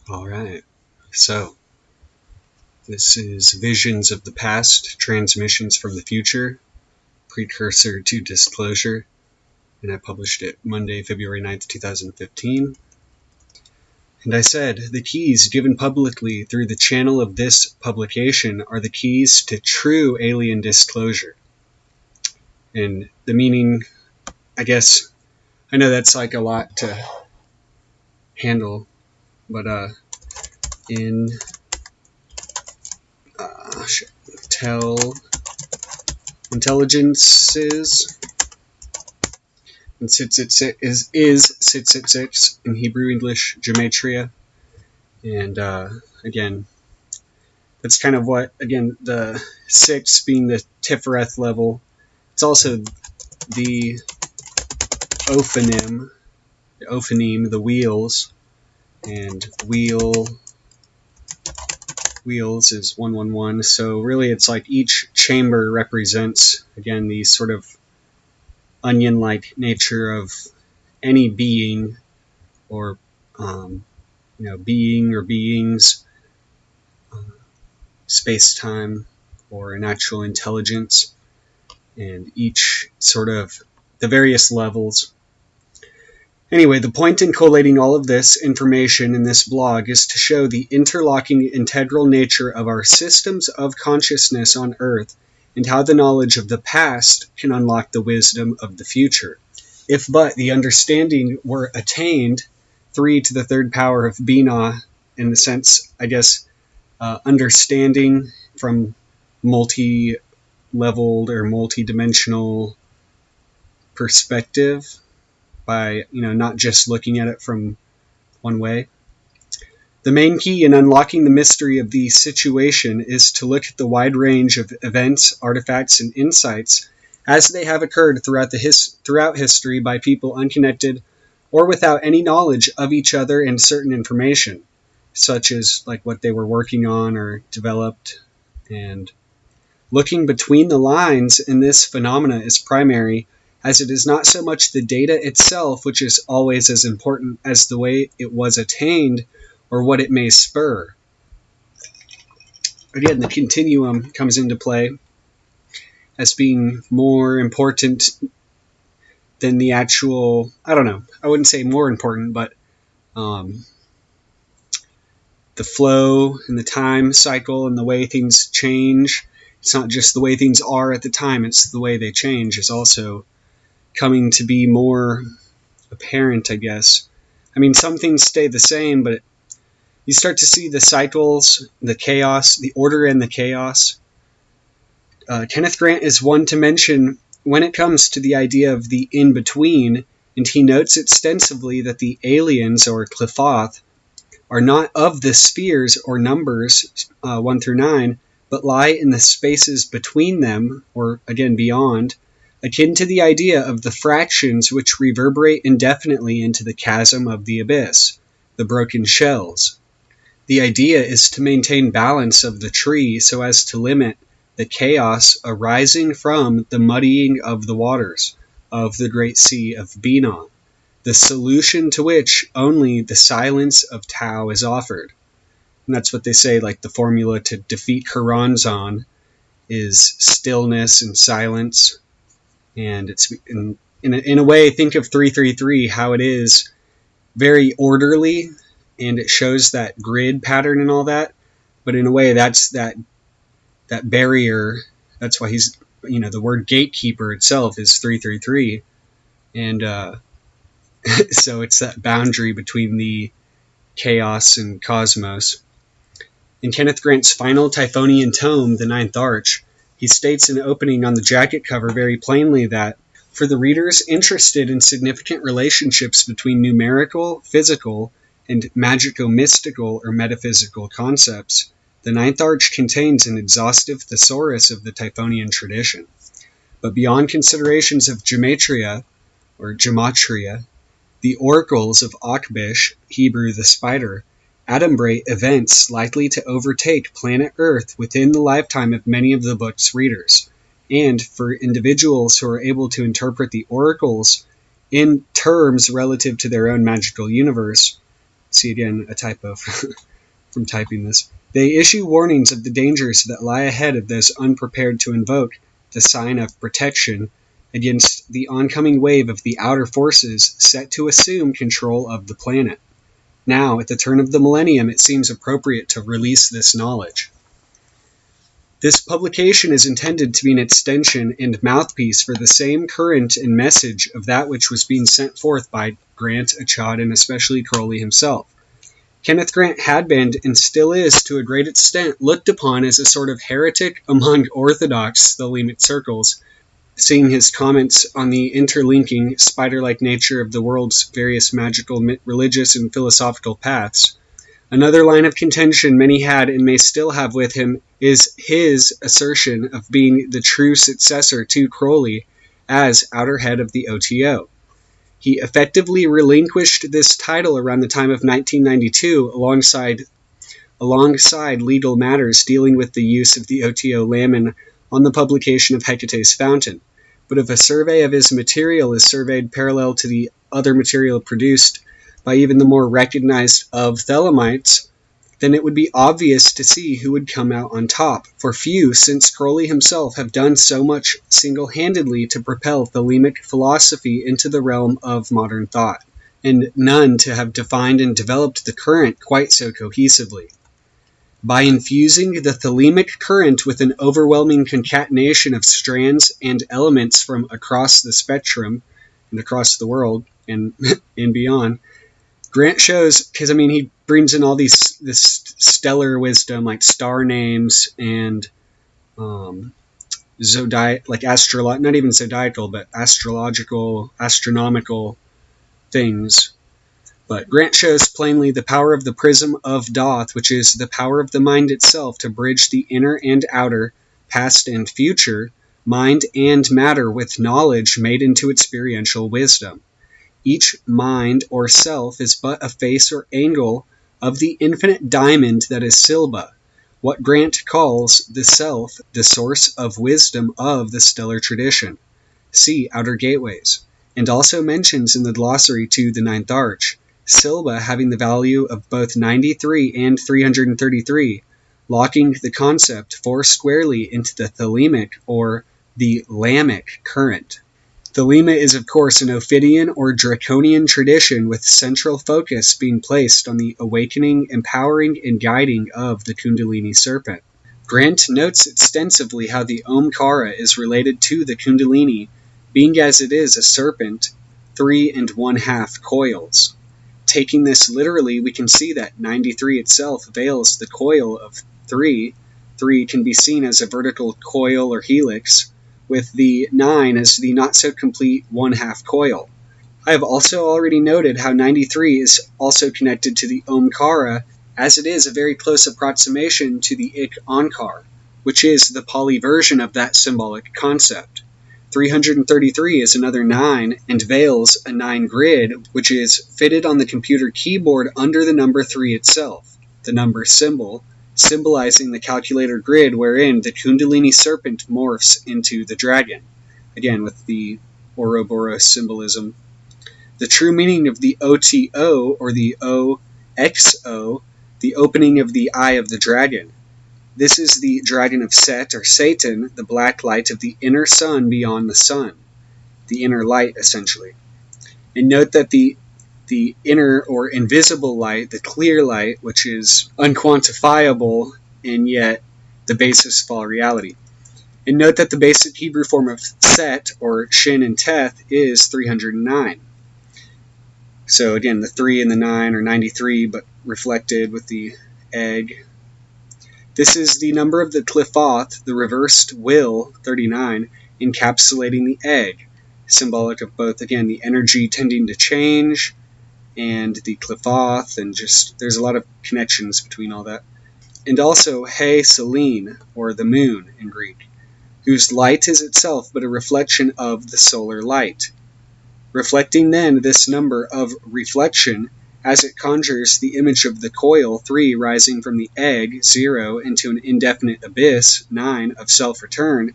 Alright, so this is Visions of the Past, Transmissions from the Future, precursor to Disclosure, and I published it Monday, February 9th, 2015. And I said, the keys given publicly through the channel of this publication are the keys to true alien disclosure. And the meaning, I guess, I know that's like a lot to handle, but intelligences, and is 666 in Hebrew, English, gematria, and again, that's kind of what, again, the 6 being the Tifereth level. It's also the ophoneme, the wheels, and wheels is 111. So really, it's like each chamber represents, again, the sort of onion-like nature of any being, or being or beings, space-time, or a natural intelligence, and each sort of the various levels. Anyway, the point in collating all of this information in this blog is to show the interlocking integral nature of our systems of consciousness on Earth, and how the knowledge of the past can unlock the wisdom of the future. If but the understanding were attained, 3 to the third power of Binah, in the sense, I guess, understanding from multi-leveled or multi-dimensional perspective, by not just looking at it from one way. The main key in unlocking the mystery of the situation is to look at the wide range of events, artifacts, and insights as they have occurred throughout history by people unconnected or without any knowledge of each other and certain information, such as like what they were working on or developed. And looking between the lines in this phenomena is primary, as it is not so much the data itself which is always as important as the way it was attained or what it may spur. Again, the continuum comes into play as being more important than the actual, I wouldn't say more important, but the flow and the time cycle and the way things change. It's not just the way things are at the time, it's the way they change is also coming to be more apparent, I guess. I mean, some things stay the same, but you start to see the cycles, the chaos, the order and the chaos. Kenneth Grant is one to mention when it comes to the idea of the in-between, and he notes extensively that the aliens, or Qliphoth, are not of the spheres or numbers 1 through 9, but lie in the spaces between them, or again beyond, akin to the idea of the fractions which reverberate indefinitely into the chasm of the abyss, the broken shells. The idea is to maintain balance of the tree so as to limit the chaos arising from the muddying of the waters of the great sea of Binah, the solution to which only the silence of Tao is offered. And that's what they say, like the formula to defeat Karanzan is stillness and silence. And it's in a way, think of 333, how it is very orderly, and it shows that grid pattern and all that. But in a way, that's that barrier. That's why he's, the word gatekeeper itself is 333. And so it's that boundary between the chaos and cosmos. In Kenneth Grant's final Typhonian tome, The Ninth Arch, he states in the opening on the jacket cover very plainly that, for the readers interested in significant relationships between numerical, physical, and magico-mystical or metaphysical concepts, the Ninth Arch contains an exhaustive thesaurus of the Typhonian tradition. But beyond considerations of gematria, or gematria, the oracles of Akbish, Hebrew the spider, adumbrate events likely to overtake planet Earth within the lifetime of many of the book's readers, and for individuals who are able to interpret the oracles in terms relative to their own magical universe, See again, a typo from typing this. They issue warnings of the dangers that lie ahead of those unprepared to invoke the sign of protection against the oncoming wave of the outer forces set to assume control of the planet. Now, at the turn of the millennium, it seems appropriate to release this knowledge. This publication is intended to be an extension and mouthpiece for the same current and message of that which was being sent forth by Grant, Achad, and especially Crowley himself. Kenneth Grant had been, and still is to a great extent, looked upon as a sort of heretic among orthodox Thelemic circles, seeing his comments on the interlinking, spider-like nature of the world's various magical, religious, and philosophical paths. Another line of contention many had and may still have with him is his assertion of being the true successor to Crowley as outer head of the OTO. He effectively relinquished this title around the time of 1992 alongside legal matters dealing with the use of the OTO lamen on the publication of Hecate's Fountain. But if a survey of his material is surveyed parallel to the other material produced by even the more recognized of Thelemites, then it would be obvious to see who would come out on top, for few since Crowley himself have done so much single-handedly to propel Thelemic philosophy into the realm of modern thought, and none to have defined and developed the current quite so cohesively. By infusing the Thelemic current with an overwhelming concatenation of strands and elements from across the spectrum and across the world and beyond, Grant shows, because he brings in all this stellar wisdom like star names and not even zodiacal, but astrological, astronomical things. But Grant shows plainly the power of the prism of Thoth, which is the power of the mind itself to bridge the inner and outer, past and future, mind and matter with knowledge made into experiential wisdom. Each mind or self is but a face or angle of the infinite diamond that is Silba, what Grant calls the self, the source of wisdom of the stellar tradition. See Outer Gateways, and also mentions in the glossary to the Ninth Arch, Silba having the value of both 93 and 333, locking the concept foursquarely into the Thelemic or the Lamic current. Thelema is of course an Ophidian or Draconian tradition with central focus being placed on the awakening, empowering, and guiding of the Kundalini serpent. Grant notes extensively how the Omkara is related to the Kundalini, being as it is a serpent, 3 1/2 coils. Taking this literally, we can see that 93 itself veils the coil of 3. 3 can be seen as a vertical coil or helix, with the 9 as the not-so-complete 1/2 coil. I have also already noted how 93 is also connected to the Omkara, as it is a very close approximation to the Ik Onkar, which is the Pali version of that symbolic concept. 333 is another 9 and veils a 9 grid, which is fitted on the computer keyboard under the number 3 itself, the number symbol, symbolizing the calculator grid wherein the Kundalini serpent morphs into the dragon, again with the Ouroboros symbolism. The true meaning of the OTO, or the OXO, the opening of the eye of the dragon. This is the dragon of Set, or Satan, the black light of the inner sun beyond the sun, the inner light, essentially. And note that the inner or invisible light, the clear light, which is unquantifiable and yet the basis of all reality. And note that the basic Hebrew form of Set, or Shin and Teth, is 309. So again, the 3 and the 9 are 93, but reflected with the egg. This is the number of the Qliphoth, the reversed will, 39, encapsulating the egg, symbolic of both, again, the energy tending to change, and the Qliphoth, and just, there's a lot of connections between all that. And also He Selene, or the moon in Greek, whose light is itself but a reflection of the solar light. Reflecting then this number of reflection, as it conjures the image of the coil, 3, rising from the egg, 0, into an indefinite abyss, 9, of self-return,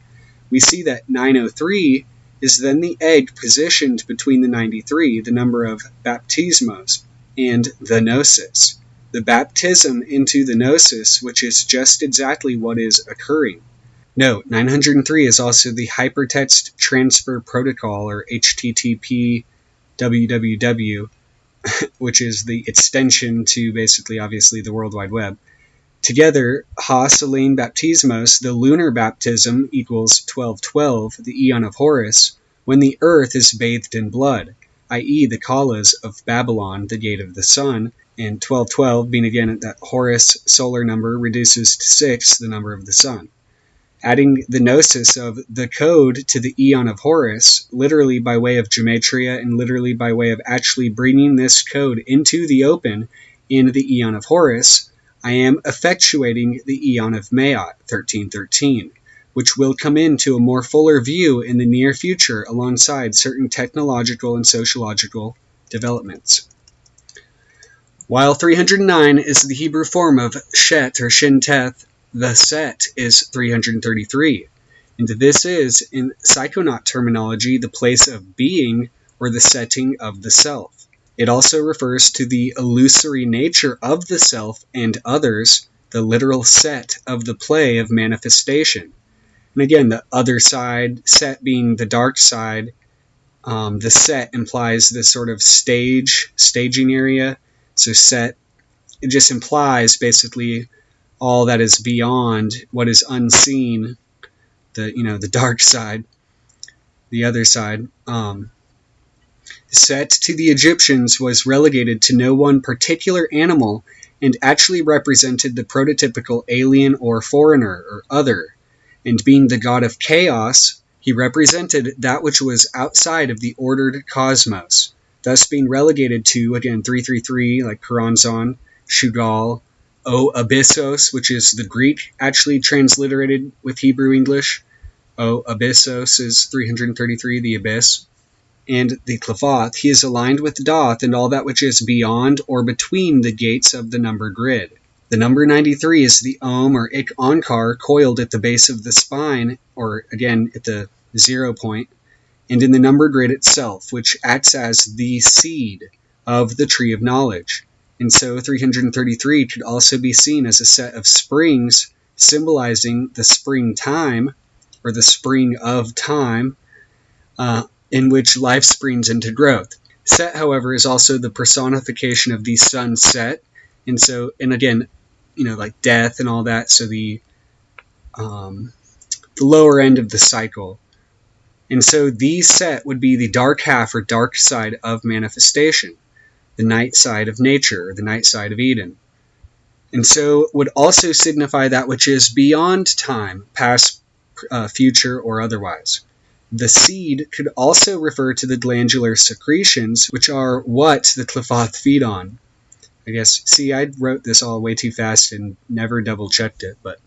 we see that 903 is then the egg positioned between the 93, the number of baptismos, and the Gnosis. The baptism into the Gnosis, which is just exactly what is occurring. Note, 903 is also the Hypertext Transfer Protocol, or HTTP www, which is the extension to basically, obviously, the World Wide Web. Together, Ha Selene Baptismos, the lunar baptism, equals 1212, the Aeon of Horus, when the earth is bathed in blood, i.e. the Kalas of Babylon, the gate of the sun, and 1212 being again that Horus solar number reduces to 6, the number of the sun. Adding the gnosis of the code to the Aeon of Horus, literally by way of gematria and literally by way of actually bringing this code into the open in the Aeon of Horus, I am effectuating the Aeon of Maat, 1313, which will come into a more fuller view in the near future alongside certain technological and sociological developments. While 309 is the Hebrew form of Shet or Shinteth, the Set is 333, and this is, in psychonaut terminology, the place of being or the setting of the self. It also refers to the illusory nature of the self and others, the literal set of the play of manifestation. And again, the other side, set being the dark side, the set implies this sort of staging area. So set, it just implies basically all that is beyond what is unseen, the dark side, the other side. Set to the Egyptians was relegated to no one particular animal and actually represented the prototypical alien or foreigner or other. And being the god of chaos, he represented that which was outside of the ordered cosmos, thus being relegated to, again, 333, like Choronzon, Shugal, O Abyssos, which is the Greek actually transliterated with Hebrew English. O Abyssos is 333, the abyss. And the Qliphoth, he is aligned with Doth and all that which is beyond or between the gates of the number grid. The number 93 is the Om or Ik Onkar coiled at the base of the spine, or again at the 0 point, and in the number grid itself, which acts as the seed of the tree of knowledge. And so 333 could also be seen as a set of springs symbolizing the springtime, or the spring of time, in which life springs into growth. Set, however, is also the personification of the sun set, and again, like death and all that, so the lower end of the cycle. And so the set would be the dark half or dark side of manifestation, the night side of nature, or the night side of Eden. And so would also signify that which is beyond time, past, future, or otherwise. The seed could also refer to the glandular secretions, which are what the Qliphoth feed on. I guess, see, I wrote this all way too fast and never double-checked it, but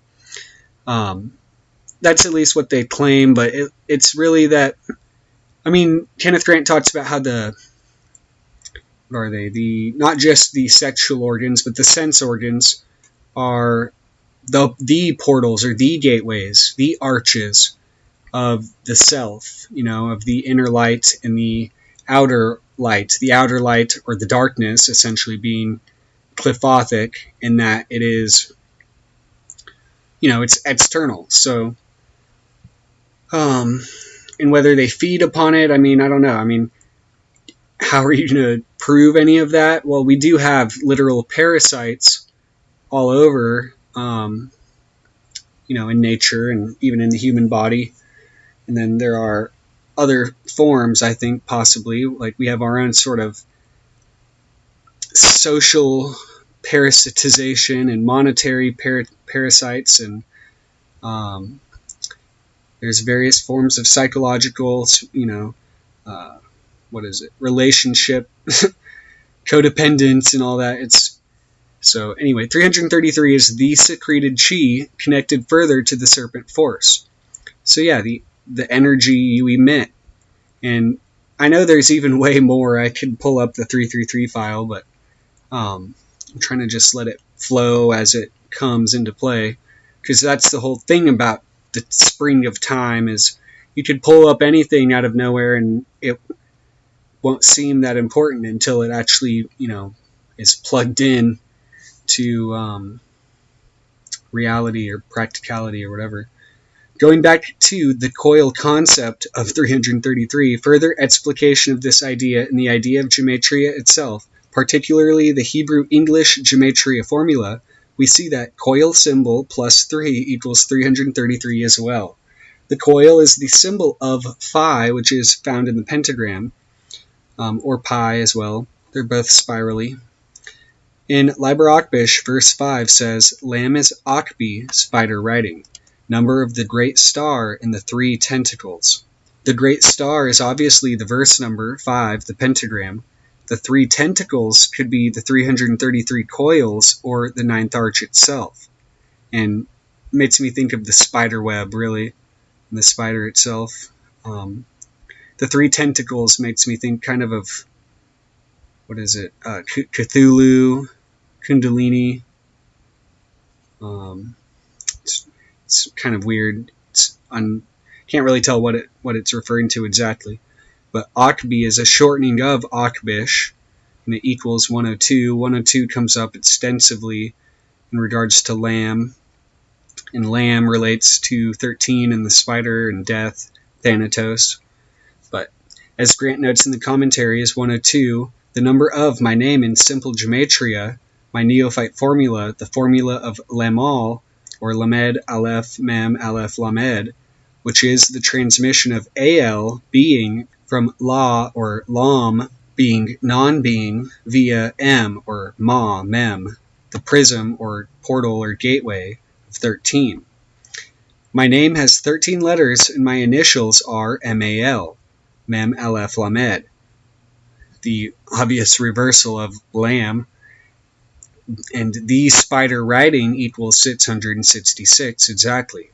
that's at least what they claim, but it's really that, Kenneth Grant talks about how not just the sexual organs, but the sense organs are the portals or the gateways, the arches of the self, of the inner light and the outer light or the darkness essentially being Qliphothic in that it is, it's external. So, and whether they feed upon it, I don't know. How are you going to prove any of that? Well, we do have literal parasites all over, in nature and even in the human body. And then there are other forms, I think, possibly, like we have our own sort of social parasitization and monetary parasites, and there's various forms of psychological, relationship, codependence, and all that. So anyway, 333 is the secreted chi connected further to the serpent force. So yeah, the energy you emit. And I know there's even way more. I could pull up the 333 file, but I'm trying to just let it flow as it comes into play, because that's the whole thing about the spring of time, is you could pull up anything out of nowhere and it won't seem that important until it actually, is plugged in to reality or practicality or whatever. Going back to the coil concept of 333, further explication of this idea in the idea of gematria itself, particularly the Hebrew-English gematria formula, we see that coil symbol plus 3 equals 333 as well. The coil is the symbol of phi, which is found in the pentagram, or pi as well. They're both spirally. In Liber Akbish, verse 5 says, Lam is Akbi, spider writing. Number of the great star in the 3 tentacles. The great star is obviously the verse number 5, the pentagram. The 3 tentacles could be the 333 coils or the 9th arch itself. And it makes me think of the spider web, really, and the spider itself. The 3 tentacles makes me think kind of what is it? Cthulhu, Kundalini. It's kind of weird. Can't really tell what it's referring to exactly. But Akbi is a shortening of Akbish, and it equals 102. 102 comes up extensively in regards to Lam, and Lam relates to 13 and the spider and death, Thanatos. But as Grant notes in the commentary, is 102, the number of my name in simple gematria, my neophyte formula, the formula of Lamal, or Lamed, Aleph, Mem, Aleph, Lamed, which is the transmission of Al, being, from La, or Lam, being, non-being, via M, or Ma, Mem, the prism, or portal, or gateway, of 13. My name has 13 letters, and my initials are Mal, Mem, Aleph, Lamed. The obvious reversal of Lam, and the spider writing equals 666 exactly,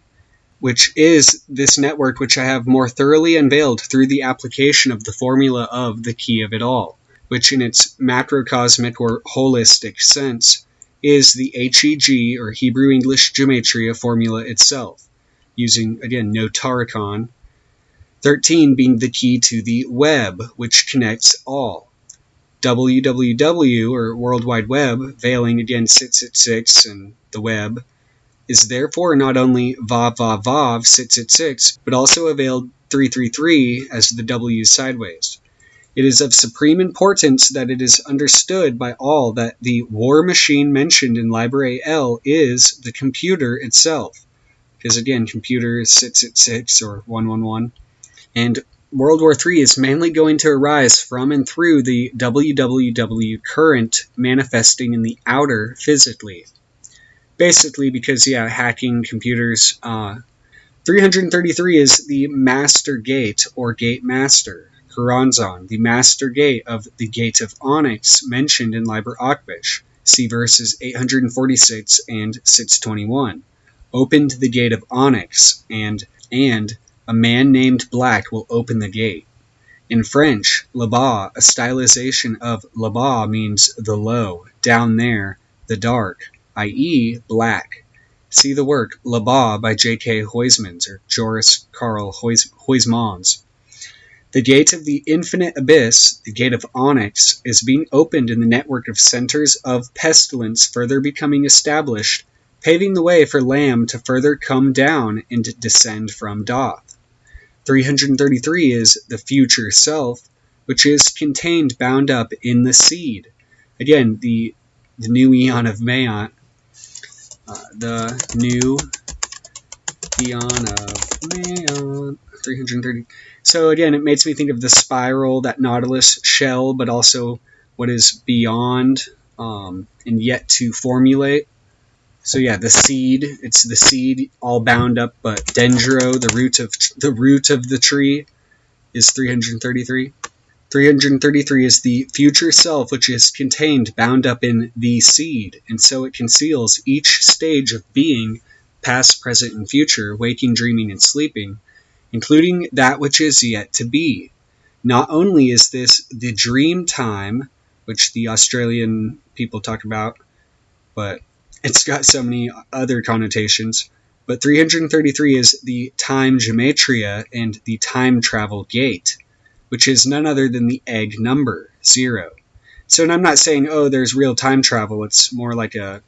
which is this network which I have more thoroughly unveiled through the application of the formula of the key of it all, which in its macrocosmic or holistic sense is the HEG or Hebrew English gematria formula itself, using, again, no Tarikon, 13 being the key to the web, which connects all. www, or World Wide Web, veiling again 666 and the web, is therefore not only Vav Vav Vav 666, but also a veiled 333 as the W sideways. It is of supreme importance that it is understood by all that the war machine mentioned in Library L is the computer itself, because again, computer is 666 or 111, and World War III is mainly going to arise from and through the www current manifesting in the outer physically. Basically because, hacking computers. 333 is the master gate, or gate master, Kuranzan, the master gate of the gate of Onyx mentioned in Liber Akbish. See verses 846 and 621. Opened the gate of Onyx, and a man named Black will open the gate. In French, là-bas, a stylization of là-bas, means the low, down there, the dark, i.e. black. See the work là-bas by J.K. Huysmans, or Joris Karl Huysmans. The gate of the infinite abyss, the gate of Onyx, is being opened in the network of centers of pestilence further becoming established, paving the way for Lam to further come down and descend from Doth. 333 is the future self, which is contained, bound up in the seed. Again, the new eon of Mayant, the new eon of Mayant, 330. So again, it makes me think of the spiral, that Nautilus shell, but also what is beyond and yet to formulate. So the seed, it's the seed all bound up, but dendro, the root of the tree, is 333. 333 is the future self, which is contained, bound up in the seed, and so it conceals each stage of being, past, present, and future, waking, dreaming, and sleeping, including that which is yet to be. Not only is this the dream time, which the Australian people talk about, but it's got so many other connotations, but 333 is the time gematria and the time travel gate, which is none other than the egg number, 0. So, and I'm not saying, oh, there's real time travel. It's more like a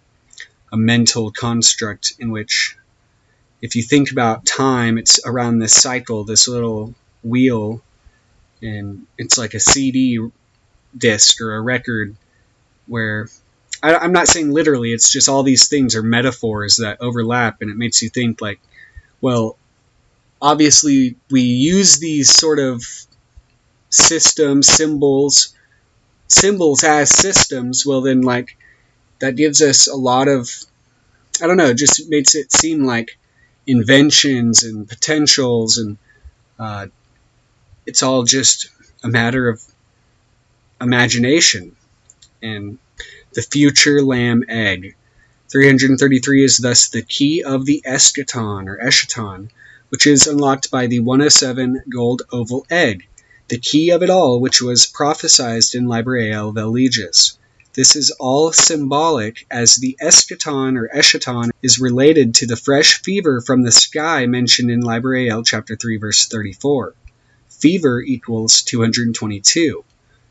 mental construct in which, if you think about time, it's around this cycle, this little wheel, and it's like a CD disc or a record where I'm not saying literally, it's just all these things are metaphors that overlap, and it makes you think like, well, obviously we use these sort of systems, symbols as systems. Well, then, like, that gives us a lot of, I don't know, it just makes it seem like inventions and potentials, and it's all just a matter of imagination. And the future lamb egg. 333 is thus the key of the eschaton, or eschaton, which is unlocked by the 107 gold oval egg, the key of it all, which was prophesied in Librael vel Legis. This is all symbolic, as the eschaton or eschaton is related to the fresh fever from the sky mentioned in Librael chapter 3 verse 34. Fever equals 222.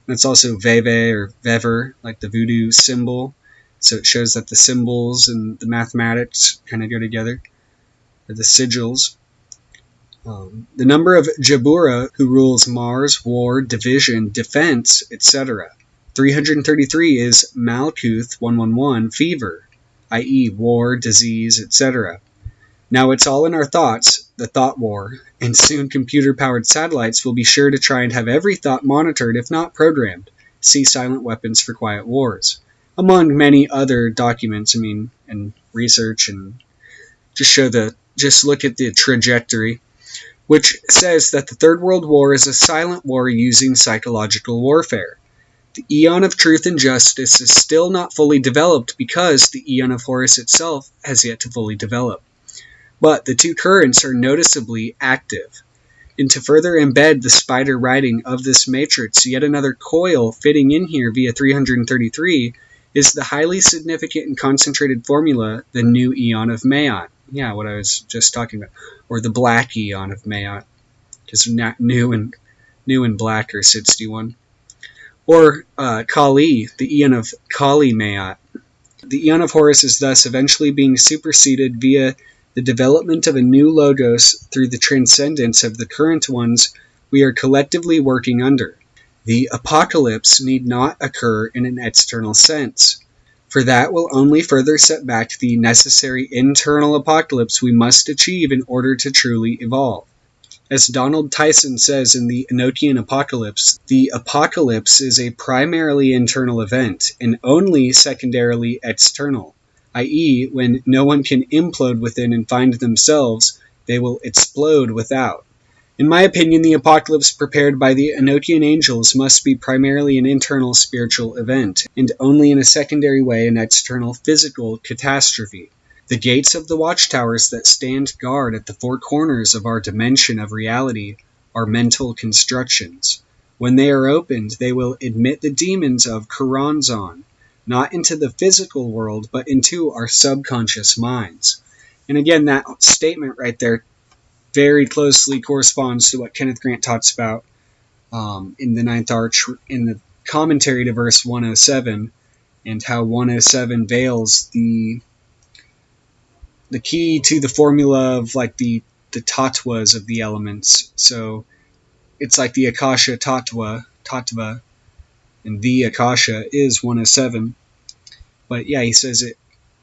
That's also Veve or Vever, like the voodoo symbol. So it shows that the symbols and the mathematics kind of go together, or the sigils. The number of Jabura, who rules Mars, war, division, defense, etc. 333 is Malkuth 111, fever, i.e. war, disease, etc. Now it's all in our thoughts, the thought war, and soon computer-powered satellites will be sure to try and have every thought monitored, if not programmed. See Silent Weapons for Quiet Wars. Among many other documents, and research, and just look at the trajectory, which says that the Third World War is a silent war using psychological warfare. The Eon of Truth and Justice is still not fully developed because the Eon of Horus itself has yet to fully develop. But the two currents are noticeably active. And to further embed the spider writing of this matrix, yet another coil fitting in here via 333 is the highly significant and concentrated formula, the new Eon of Maat. Yeah, what I was just talking about. Or the black Eon of Maat, because new and black are 61. Or Kali, the Eon of Kali Maat. The Eon of Horus is thus eventually being superseded via the development of a new logos through the transcendence of the current ones we are collectively working under. The apocalypse need not occur in an external sense, for that will only further set back the necessary internal apocalypse we must achieve in order to truly evolve. As Donald Tyson says in the Enochian Apocalypse, the apocalypse is a primarily internal event and only secondarily external, i.e., when no one can implode within and find themselves, they will explode without. In my opinion, the apocalypse prepared by the Enochian angels must be primarily an internal spiritual event, and only in a secondary way an external physical catastrophe. The gates of the watchtowers that stand guard at the four corners of our dimension of reality are mental constructions. When they are opened, they will admit the demons of Kuranzon, not into the physical world, but into our subconscious minds. And again, that statement right there very closely corresponds to what Kenneth Grant talks about in the Ninth Arch, in the commentary to verse 107, and how 107 veils the key to the formula of like the tattvas of the elements. So it's like the Akasha tattva, and the Akasha is 107. But yeah, he says it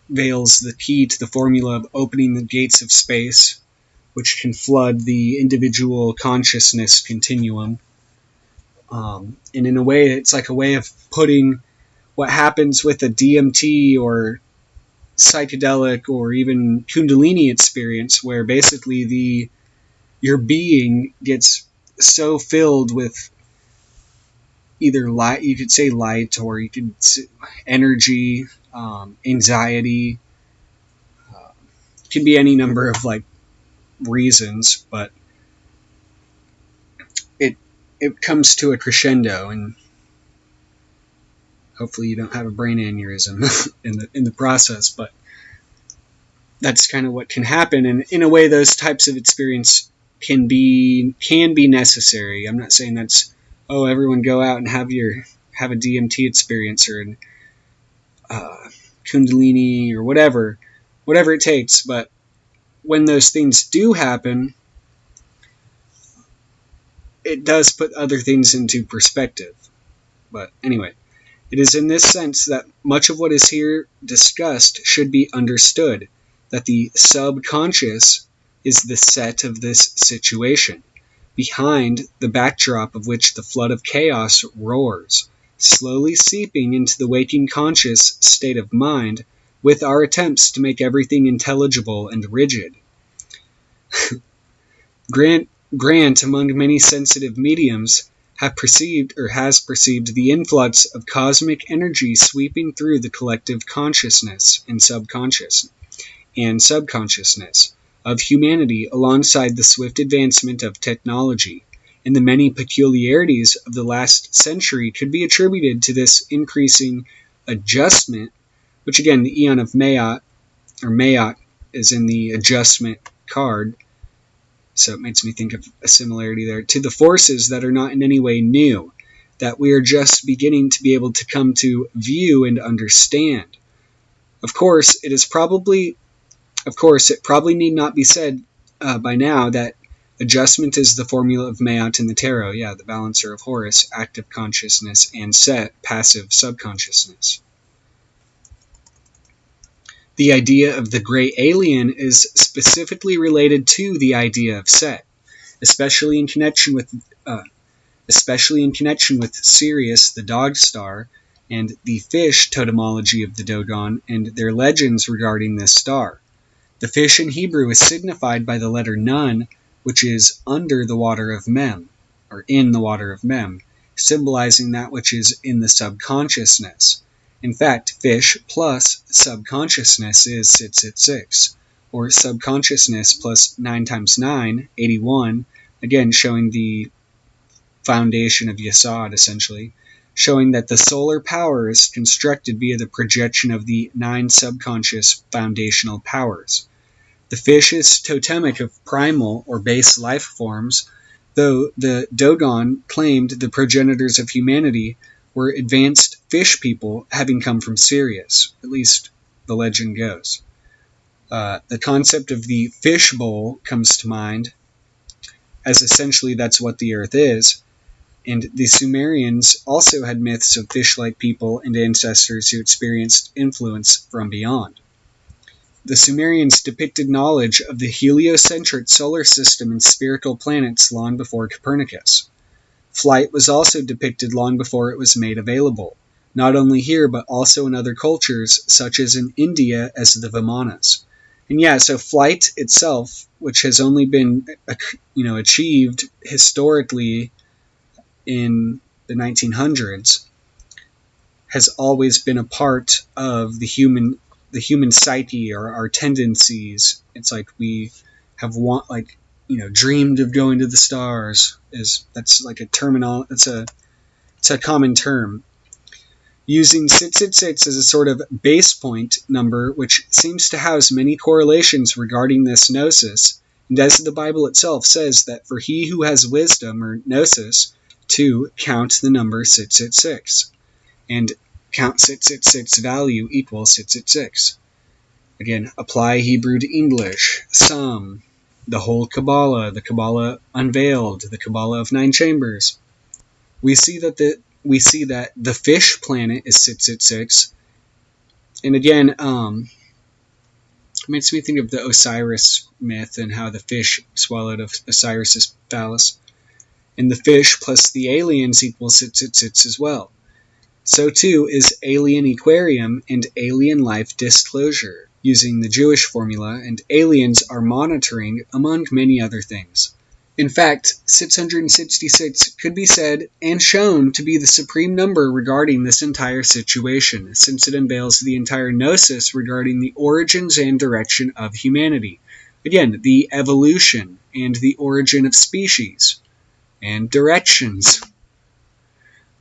veils the key to the formula of opening the gates of space, which can flood the individual consciousness continuum. And in a way, it's like a way of putting what happens with a DMT or psychedelic or even Kundalini experience, where basically your being gets so filled with either light, you could say light, or you could say energy, anxiety. It can be any number of like reasons, but it comes to a crescendo, and hopefully you don't have a brain aneurysm in the process, but that's kind of what can happen. And in a way, those types of experience can be necessary. I'm not saying that's, oh, everyone go out and have have a DMT experience or an Kundalini or whatever it takes. But when those things do happen, it does put other things into perspective. But anyway, it is in this sense that much of what is here discussed should be understood, that the subconscious is the set of this situation, behind the backdrop of which the flood of chaos roars, slowly seeping into the waking conscious state of mind with our attempts to make everything intelligible and rigid. Grant, among many sensitive mediums, has perceived the influx of cosmic energy sweeping through the collective consciousness and subconsciousness of humanity alongside the swift advancement of technology, and the many peculiarities of the last century could be attributed to this increasing adjustment, which again, the Eon of Mayat, or Mayat, is in the adjustment card, so it makes me think of a similarity there, to the forces that are not in any way new, that we are just beginning to be able to come to view and understand. Of course, it probably need not be said by now that adjustment is the formula of Mayat in the tarot, the balancer of Horus, active consciousness, and Set, passive subconsciousness. The idea of the gray alien is specifically related to the idea of Set, especially in connection with Sirius, the dog star, and the fish totemology of the Dogon and their legends regarding this star. The fish in Hebrew is signified by the letter Nun, which is under the water of Mem, or in the water of Mem, symbolizing that which is in the subconsciousness. In fact, fish plus subconsciousness is 666, or subconsciousness plus 9 times 9, 81, again showing the foundation of Yesod, essentially, showing that the solar power is constructed via the projection of the 9 subconscious foundational powers. The fish is totemic of primal or base life forms, though the Dogon claimed the progenitors of humanity were advanced fish people having come from Sirius, at least the legend goes. The concept of the fish bowl comes to mind, as essentially that's what the earth is, and the Sumerians also had myths of fish-like people and ancestors who experienced influence from beyond. The Sumerians depicted knowledge of the heliocentric solar system and spherical planets long before Copernicus. Flight was also depicted long before it was made available, not only here but also in other cultures, such as in India as the Vimanas. And so flight itself, which has only been achieved historically in the 1900s, has always been a part of the human psyche or our tendencies. It's like we have dreamed of going to the stars. That's like a terminal. It's a common term. Using 666 as a sort of base point number, which seems to house many correlations regarding this gnosis, and as the Bible itself says that for he who has wisdom, or gnosis, to count the number 666, and count 666 value equals 666. Again, apply Hebrew to English, sum, the whole Kabbalah, the Kabbalah unveiled, the Kabbalah of 9 chambers. We see that the fish planet is 666, and again, it makes me think of the Osiris myth and how the fish swallowed Osiris's phallus, and the fish plus the aliens equals 666 as well. So too is alien aquarium and alien life disclosure, using the Jewish formula, and aliens are monitoring, among many other things. In fact, 666 could be said and shown to be the supreme number regarding this entire situation, since it unveils the entire gnosis regarding the origins and direction of humanity. Again, the evolution and the origin of species, and directions.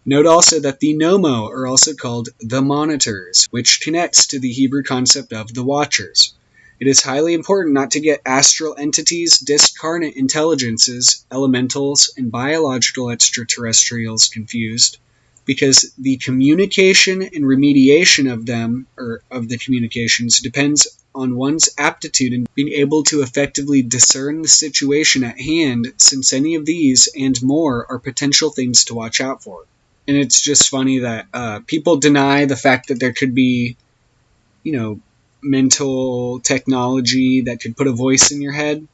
Note also that the Nomo are also called the monitors, which connects to the Hebrew concept of the watchers. It is highly important not to get astral entities, discarnate intelligences, elementals, and biological extraterrestrials confused. because the communication and remediation of them, or of the communications, depends on one's aptitude in being able to effectively discern the situation at hand, since any of these and more are potential things to watch out for. And it's just funny that people deny the fact that there could be, mental technology that could put a voice in your head.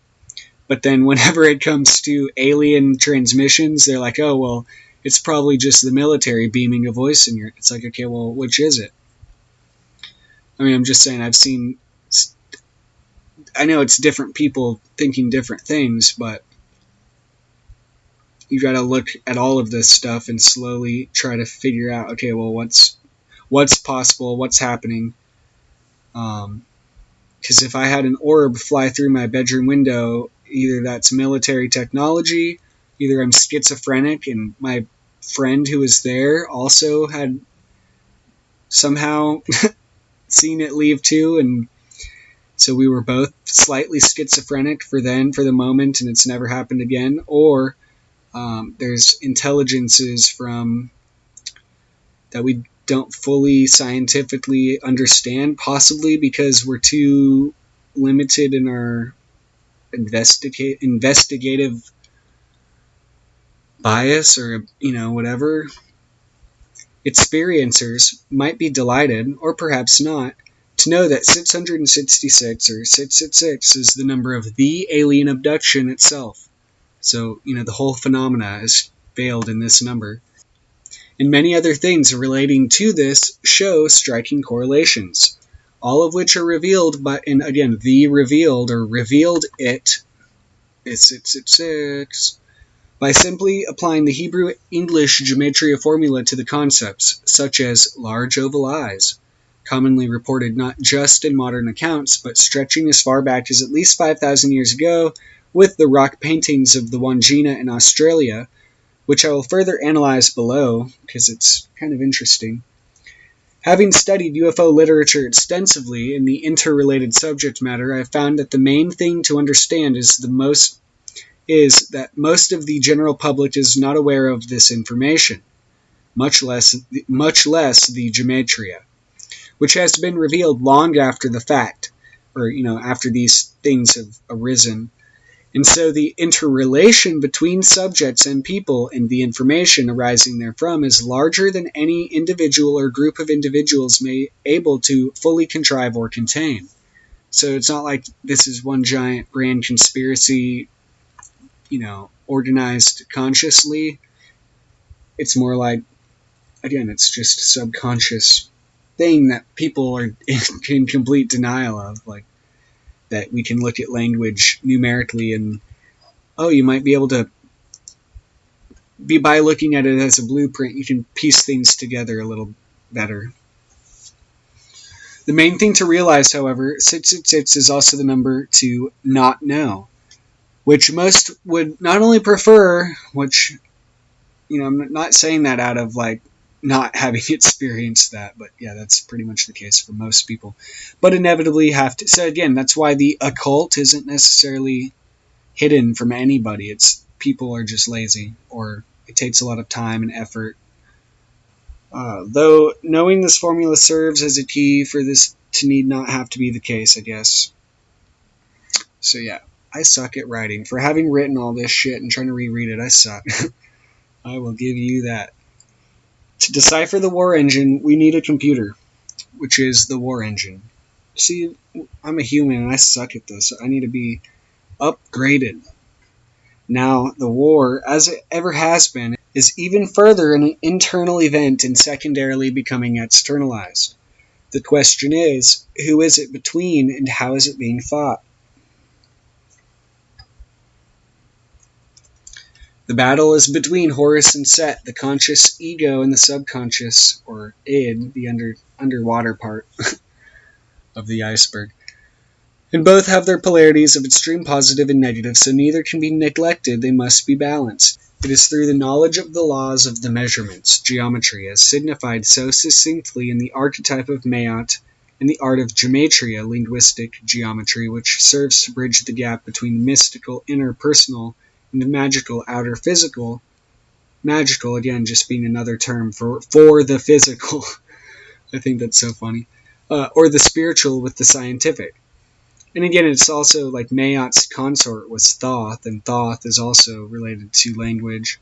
But then whenever it comes to alien transmissions, they're like, oh, well, it's probably just the military beaming a voice in your... It's like, okay, well, which is it? I mean, I'm just saying, I know it's different people thinking different things, but you got to look at all of this stuff and slowly try to figure out, okay, well, what's possible, what's happening. Because if I had an orb fly through my bedroom window, either that's military technology, either I'm schizophrenic, and my friend who was there also had somehow seen it leave too, and so we were both slightly schizophrenic for the moment, and it's never happened again. Or there's intelligences from that we don't fully scientifically understand, possibly because we're too limited in our investigative bias, or whatever. Experiencers might be delighted, or perhaps not, to know that 666 or 666 is the number of the alien abduction itself. So, the whole phenomena is veiled in this number. And many other things relating to this show striking correlations, all of which are revealed by, and again, the revealed or revealed it's 666, by simply applying the Hebrew-English gematria formula to the concepts, such as large oval eyes, commonly reported not just in modern accounts, but stretching as far back as at least 5,000 years ago, with the rock paintings of the Wandjina in Australia, which I will further analyze below, because it's kind of interesting. Having studied UFO literature extensively in the interrelated subject matter, I have found that the main thing to understand is that most of the general public is not aware of this information, much less the gematria, which has been revealed long after the fact, or after these things have arisen. And so the interrelation between subjects and people and the information arising therefrom is larger than any individual or group of individuals may able to fully contrive or contain. So it's not like this is one giant grand conspiracy, organized consciously. It's more like, again, it's just a subconscious thing that people are in complete denial of, like that we can look at language numerically and, you might be able to, by looking at it as a blueprint, you can piece things together a little better. The main thing to realize, however, 666 is also the number to not know, which most would not only prefer, which, I'm not saying that out of not having experienced that, but yeah, that's pretty much the case for most people, but inevitably have to. So again, that's why the occult isn't necessarily hidden from anybody. It's people are just lazy, or it takes a lot of time and effort. Though knowing this formula serves as a key for this to need not have to be the case, I guess. So yeah, I suck at writing. For having written all this shit and trying to reread it, I suck. I will give you that. To decipher the war engine, we need a computer, which is the war engine. See, I'm a human and I suck at this. I need to be upgraded. Now, the war, as it ever has been, is even further an internal event and secondarily becoming externalized. The question is, who is it between and how is it being fought? The battle is between Horus and Set, the conscious ego and the subconscious, or id, the underwater part of the iceberg. And both have their polarities of extreme positive and negative, so neither can be neglected, they must be balanced. It is through the knowledge of the laws of the measurements, geometry, as signified so succinctly in the archetype of Maat and the art of gematria, linguistic geometry, which serves to bridge the gap between the mystical inner personal and the magical outer physical, magical, again, just being another term for the physical. I think that's so funny. Or the spiritual with the scientific. And again, it's also like Maat's consort was Thoth, and Thoth is also related to language.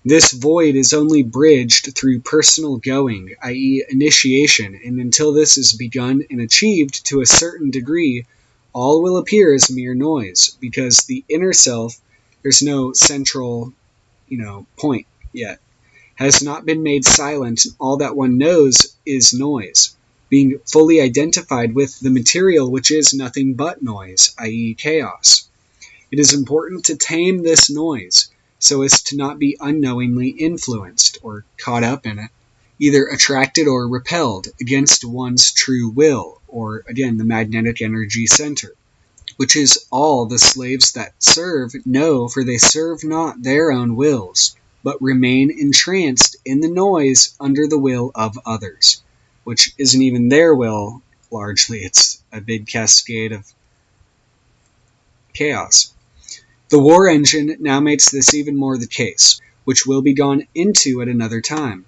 This void is only bridged through personal going, i.e. initiation, and until this is begun and achieved to a certain degree, all will appear as mere noise, because the inner self, there's no central, point yet, has not been made silent. All that one knows is noise, being fully identified with the material which is nothing but noise, i.e. chaos. It is important to tame this noise, so as to not be unknowingly influenced or caught up in it, either attracted or repelled against one's true will, or again, the magnetic energy center, which is all the slaves that serve know, for they serve not their own wills, but remain entranced in the noise under the will of others, which isn't even their will, largely. It's a big cascade of chaos. The war engine now makes this even more the case, which will be gone into at another time.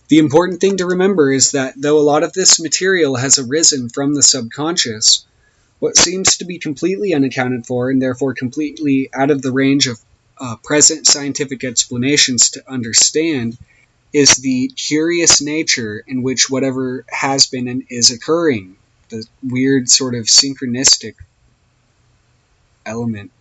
The important thing to remember is that though a lot of this material has arisen from the subconscious, what seems to be completely unaccounted for, and therefore completely out of the range of present scientific explanations to understand, is the curious nature in which whatever has been and is occurring, the weird sort of synchronistic element.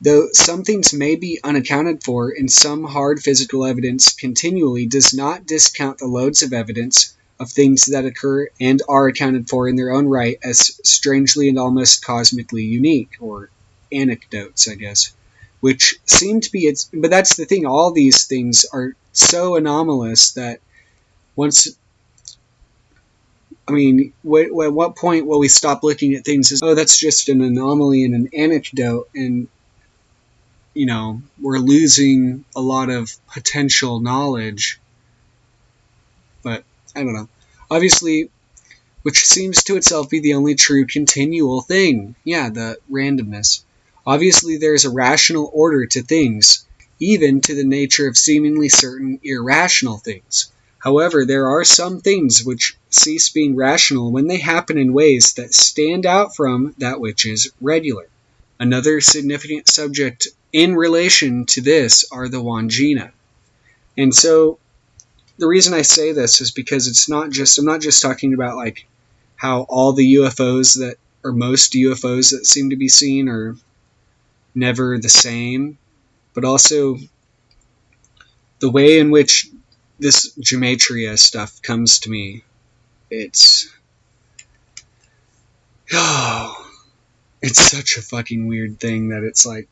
Though some things may be unaccounted for, and some hard physical evidence continually does not discount the loads of evidence of things that occur and are accounted for in their own right as strangely and almost cosmically unique, or anecdotes, I guess, which seem to be but that's the thing, all these things are so anomalous that once, at what point will we stop looking at things as, oh, that's just an anomaly and an anecdote, and we're losing a lot of potential knowledge. But I don't know. Obviously, which seems to itself be the only true continual thing. Yeah, the randomness. Obviously, there's a rational order to things, even to the nature of seemingly certain irrational things. However, there are some things which cease being rational when they happen in ways that stand out from that which is regular. Another significant subject in relation to this are the Wangina. And so the reason I say this is because I'm not just talking about like how all the UFOs that, or most UFOs that seem to be seen are never the same, but also the way in which this gematria stuff comes to me. It's such a fucking weird thing that it's like,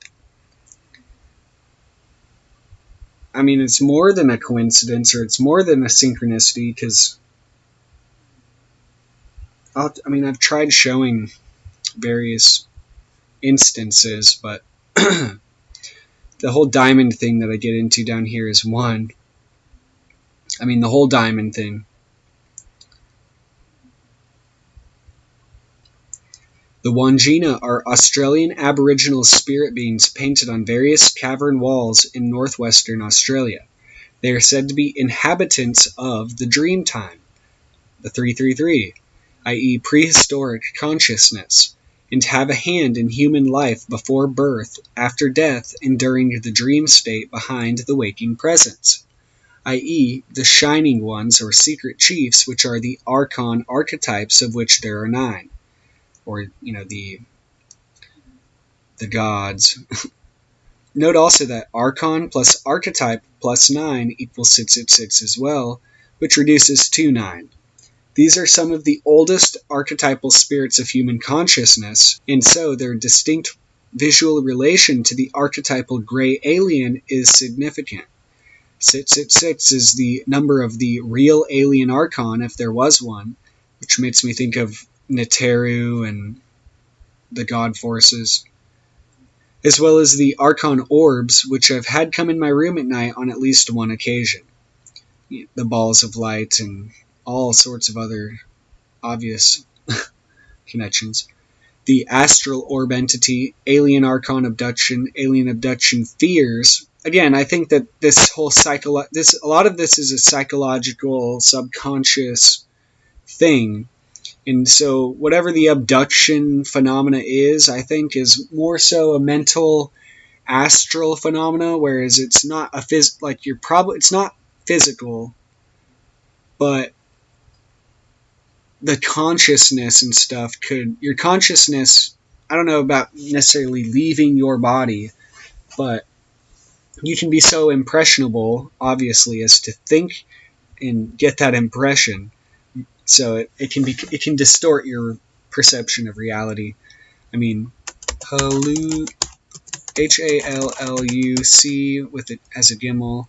it's more than a coincidence, or it's more than a synchronicity, because I've tried showing various instances, but the whole diamond thing that I get into down here is one. The whole diamond thing. The Wangina are Australian Aboriginal spirit beings painted on various cavern walls in northwestern Australia. They are said to be inhabitants of the dream time, the 333, i.e. prehistoric consciousness, and have a hand in human life before birth, after death, and during the dream state behind the waking presence, i.e. the shining ones or secret chiefs, which are the archon archetypes, of which there are 9. Or, the gods. Note also that archon plus archetype plus 9 equals 666 as well, which reduces to 9. These are some of the oldest archetypal spirits of human consciousness, and so their distinct visual relation to the archetypal gray alien is significant. 666 is the number of the real alien archon, if there was one, which makes me think of Neteru and the god forces, as well as the archon orbs, which I've had come in my room at night on at least one occasion. The balls of light and all sorts of other obvious connections. The astral orb entity, alien archon abduction, alien abduction fears, again, I think that this whole a lot of this is a psychological, subconscious thing. And so whatever the abduction phenomena is, I think is more so a mental astral phenomena, whereas it's not a it's not physical, but the consciousness and stuff your consciousness, I don't know about necessarily leaving your body, but you can be so impressionable, obviously, as to think and get that impression. So it can distort your perception of reality. I mean, HALLUC with it as a gimel.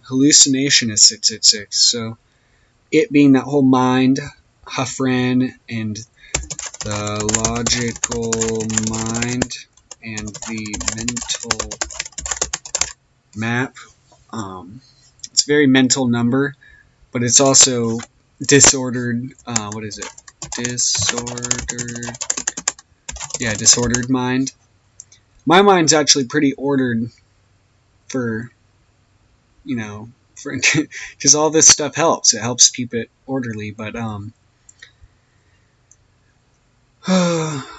Hallucination is 666. So it being that whole mind, Hafren, and the logical mind, and the mental map. It's a very mental number, but it's also disordered. What is it? Disordered mind. My mind's actually pretty ordered for, because all this stuff helps. It helps keep it orderly, but I'm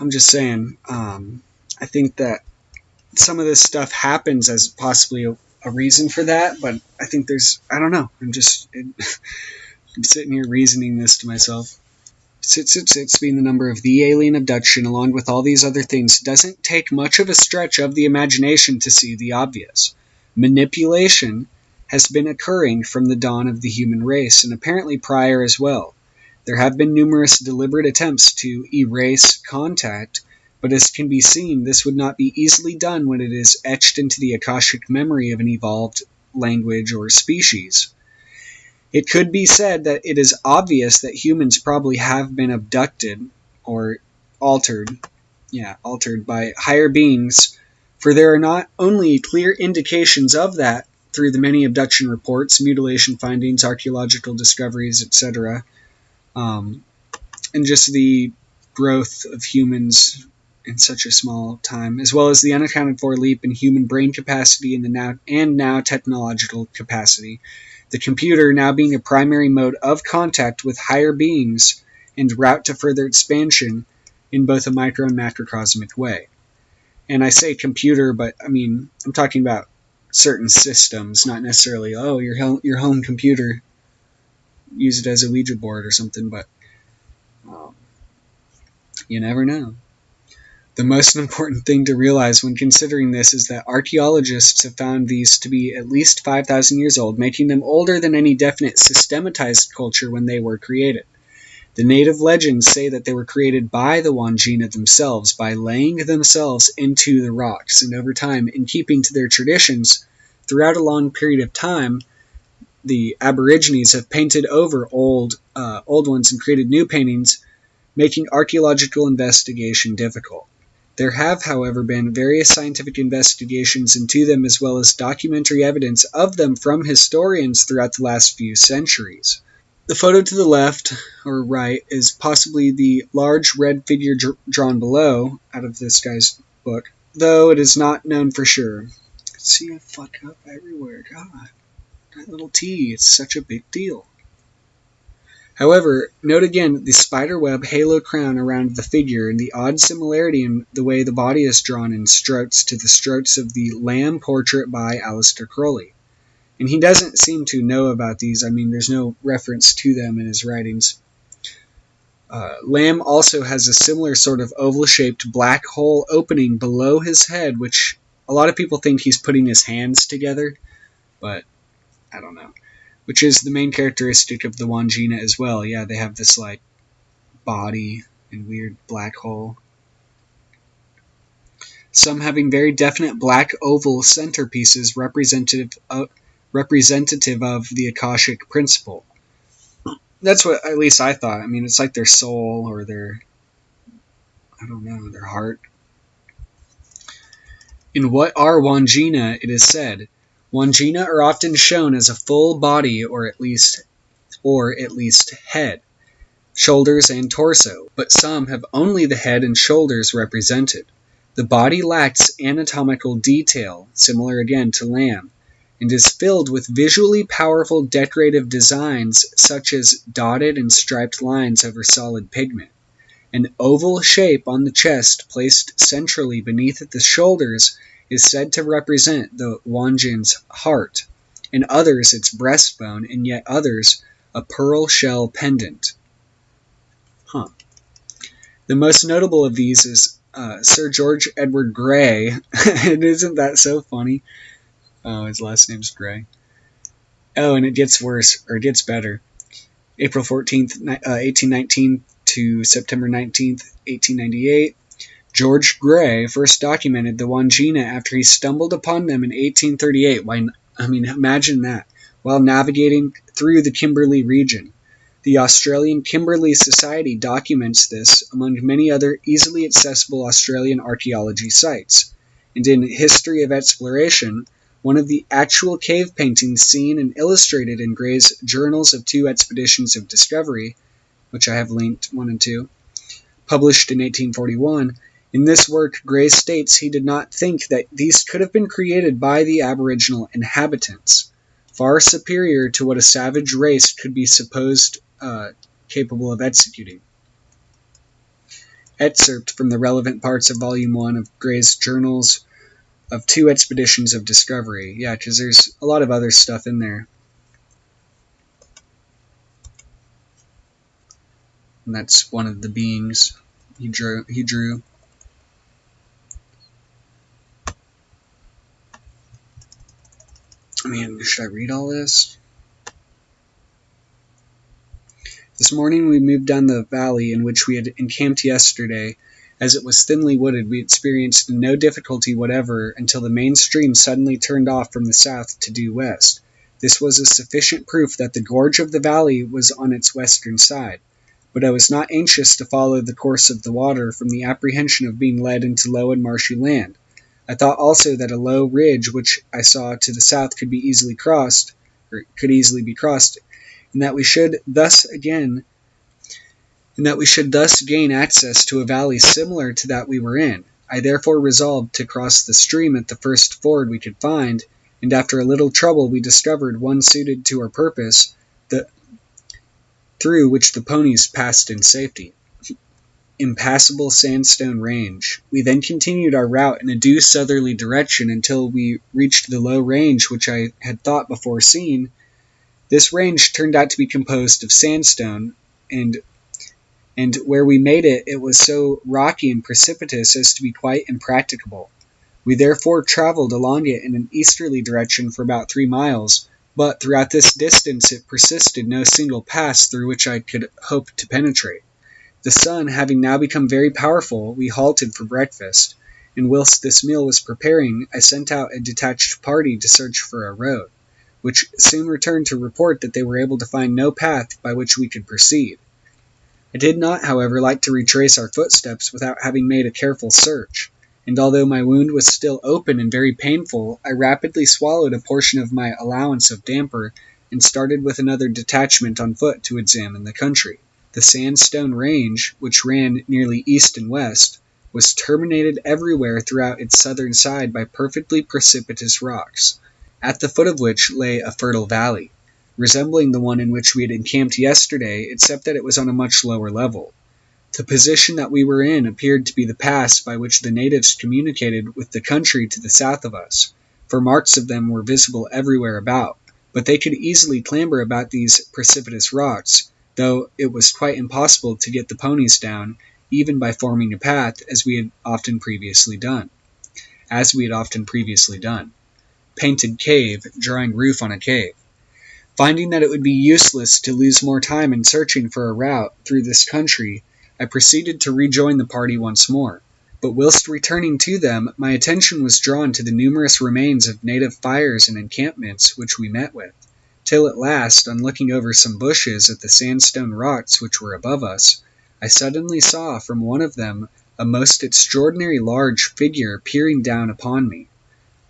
just saying. I think that some of this stuff happens as possibly a reason for that, but I think I don't know. I'm sitting here reasoning this to myself. 666 being the number of the alien abduction, along with all these other things, doesn't take much of a stretch of the imagination to see the obvious. Manipulation has been occurring from the dawn of the human race, and apparently prior as well. There have been numerous deliberate attempts to erase contact, but as can be seen, this would not be easily done when it is etched into the Akashic memory of an evolved language or species. It could be said that it is obvious that humans probably have been abducted or altered by higher beings, for there are not only clear indications of that through the many abduction reports, mutilation findings, archaeological discoveries, etc., and just the growth of humans in such a small time, as well as the unaccounted for leap in human brain capacity and now technological capacity. The computer now being a primary mode of contact with higher beings and route to further expansion in both a micro and macrocosmic way. And I say computer, but I mean, I'm talking about certain systems, not necessarily, your home computer, use it as a Ouija board or something, but you never know. The most important thing to realize when considering this is that archaeologists have found these to be at least 5,000 years old, making them older than any definite systematized culture when they were created. The native legends say that they were created by the Wandjina themselves, by laying themselves into the rocks, and over time, in keeping to their traditions, throughout a long period of time, the Aborigines have painted over old ones and created new paintings, making archaeological investigation difficult. There have, however, been various scientific investigations into them as well as documentary evidence of them from historians throughout the last few centuries. The photo to the left, or right, is possibly the large red figure drawn below, out of this guy's book, though it is not known for sure. See, I fuck up everywhere, God. That little T, it's such a big deal. However, note again the spiderweb halo crown around the figure and the odd similarity in the way the body is drawn in strokes to the strokes of the lamb portrait by Aleister Crowley. And he doesn't seem to know about these. I mean, there's no reference to them in his writings. Lamb also has a similar sort of oval-shaped black hole opening below his head, which a lot of people think he's putting his hands together, but I don't know. Which is the main characteristic of the Wandjina as well. Yeah, they have this, like, body and weird black hole. Some having very definite black oval centerpieces representative of the Akashic principle. That's what at least I thought. I mean, it's like their soul or their heart. In What Are Wandjina, it is said, Wandjina are often shown as a full body or at least head, shoulders, and torso, but some have only the head and shoulders represented. The body lacks anatomical detail, similar again to lamb, and is filled with visually powerful decorative designs such as dotted and striped lines over solid pigment. An oval shape on the chest placed centrally beneath the shoulders is said to represent the Wanjin's heart, in others its breastbone, and yet others a pearl shell pendant. The most notable of these is Sir George Edward Grey, and isn't that so funny? Oh, his last name's Grey. Oh, and it gets worse, or it gets better. April 14th, 1819 to September 19th, 1898, George Grey first documented the Wandjina after he stumbled upon them in 1838. Imagine that, while navigating through the Kimberley region. The Australian Kimberley Society documents this among many other easily accessible Australian archaeology sites. And in History of Exploration, one of the actual cave paintings seen and illustrated in Gray's Journals of Two Expeditions of Discovery, which I have linked 1 and 2, published in 1841, in this work Gray states he did not think that these could have been created by the Aboriginal inhabitants, far superior to what a savage race could be supposed capable of executing. Excerpt from the relevant parts of Volume 1 of Gray's Journals of Two Expeditions of Discovery. Yeah, because there's a lot of other stuff in there. And that's one of the beings he drew. Should I read all this? This morning we moved down the valley in which we had encamped yesterday. As it was thinly wooded, we experienced no difficulty whatever until the main stream suddenly turned off from the south to due west. This was a sufficient proof that the gorge of the valley was on its western side, but I was not anxious to follow the course of the water from the apprehension of being led into low and marshy land. I thought also that a low ridge which I saw to the south could easily be crossed, and that we should thus gain access to a valley similar to that we were in. I therefore resolved to cross the stream at the first ford we could find, and after a little trouble we discovered one suited to our purpose, through which the ponies passed in safety. Impassable sandstone range. We then continued our route in a due southerly direction until we reached the low range which I had thought before seen. This range turned out to be composed of sandstone, and where we made it, it was so rocky and precipitous as to be quite impracticable. We therefore traveled along it in an easterly direction for about 3 miles, but throughout this distance it persisted no single pass through which I could hope to penetrate. The sun having now become very powerful, we halted for breakfast, and whilst this meal was preparing, I sent out a detached party to search for a road, which soon returned to report that they were able to find no path by which we could proceed. I did not, however, like to retrace our footsteps without having made a careful search, and although my wound was still open and very painful, I rapidly swallowed a portion of my allowance of damper and started with another detachment on foot to examine the country. The sandstone range, which ran nearly east and west, was terminated everywhere throughout its southern side by perfectly precipitous rocks, at the foot of which lay a fertile valley, resembling the one in which we had encamped yesterday, except that it was on a much lower level. The position that we were in appeared to be the pass by which the natives communicated with the country to the south of us, for marks of them were visible everywhere about, but they could easily clamber about these precipitous rocks, though it was quite impossible to get the ponies down, even by forming a path, as we had often previously done. Painted cave, drawing roof on a cave. Finding that it would be useless to lose more time in searching for a route through this country, I proceeded to rejoin the party once more. But whilst returning to them, my attention was drawn to the numerous remains of native fires and encampments which we met with, till at last, on looking over some bushes at the sandstone rocks which were above us, I suddenly saw from one of them a most extraordinary large figure peering down upon me.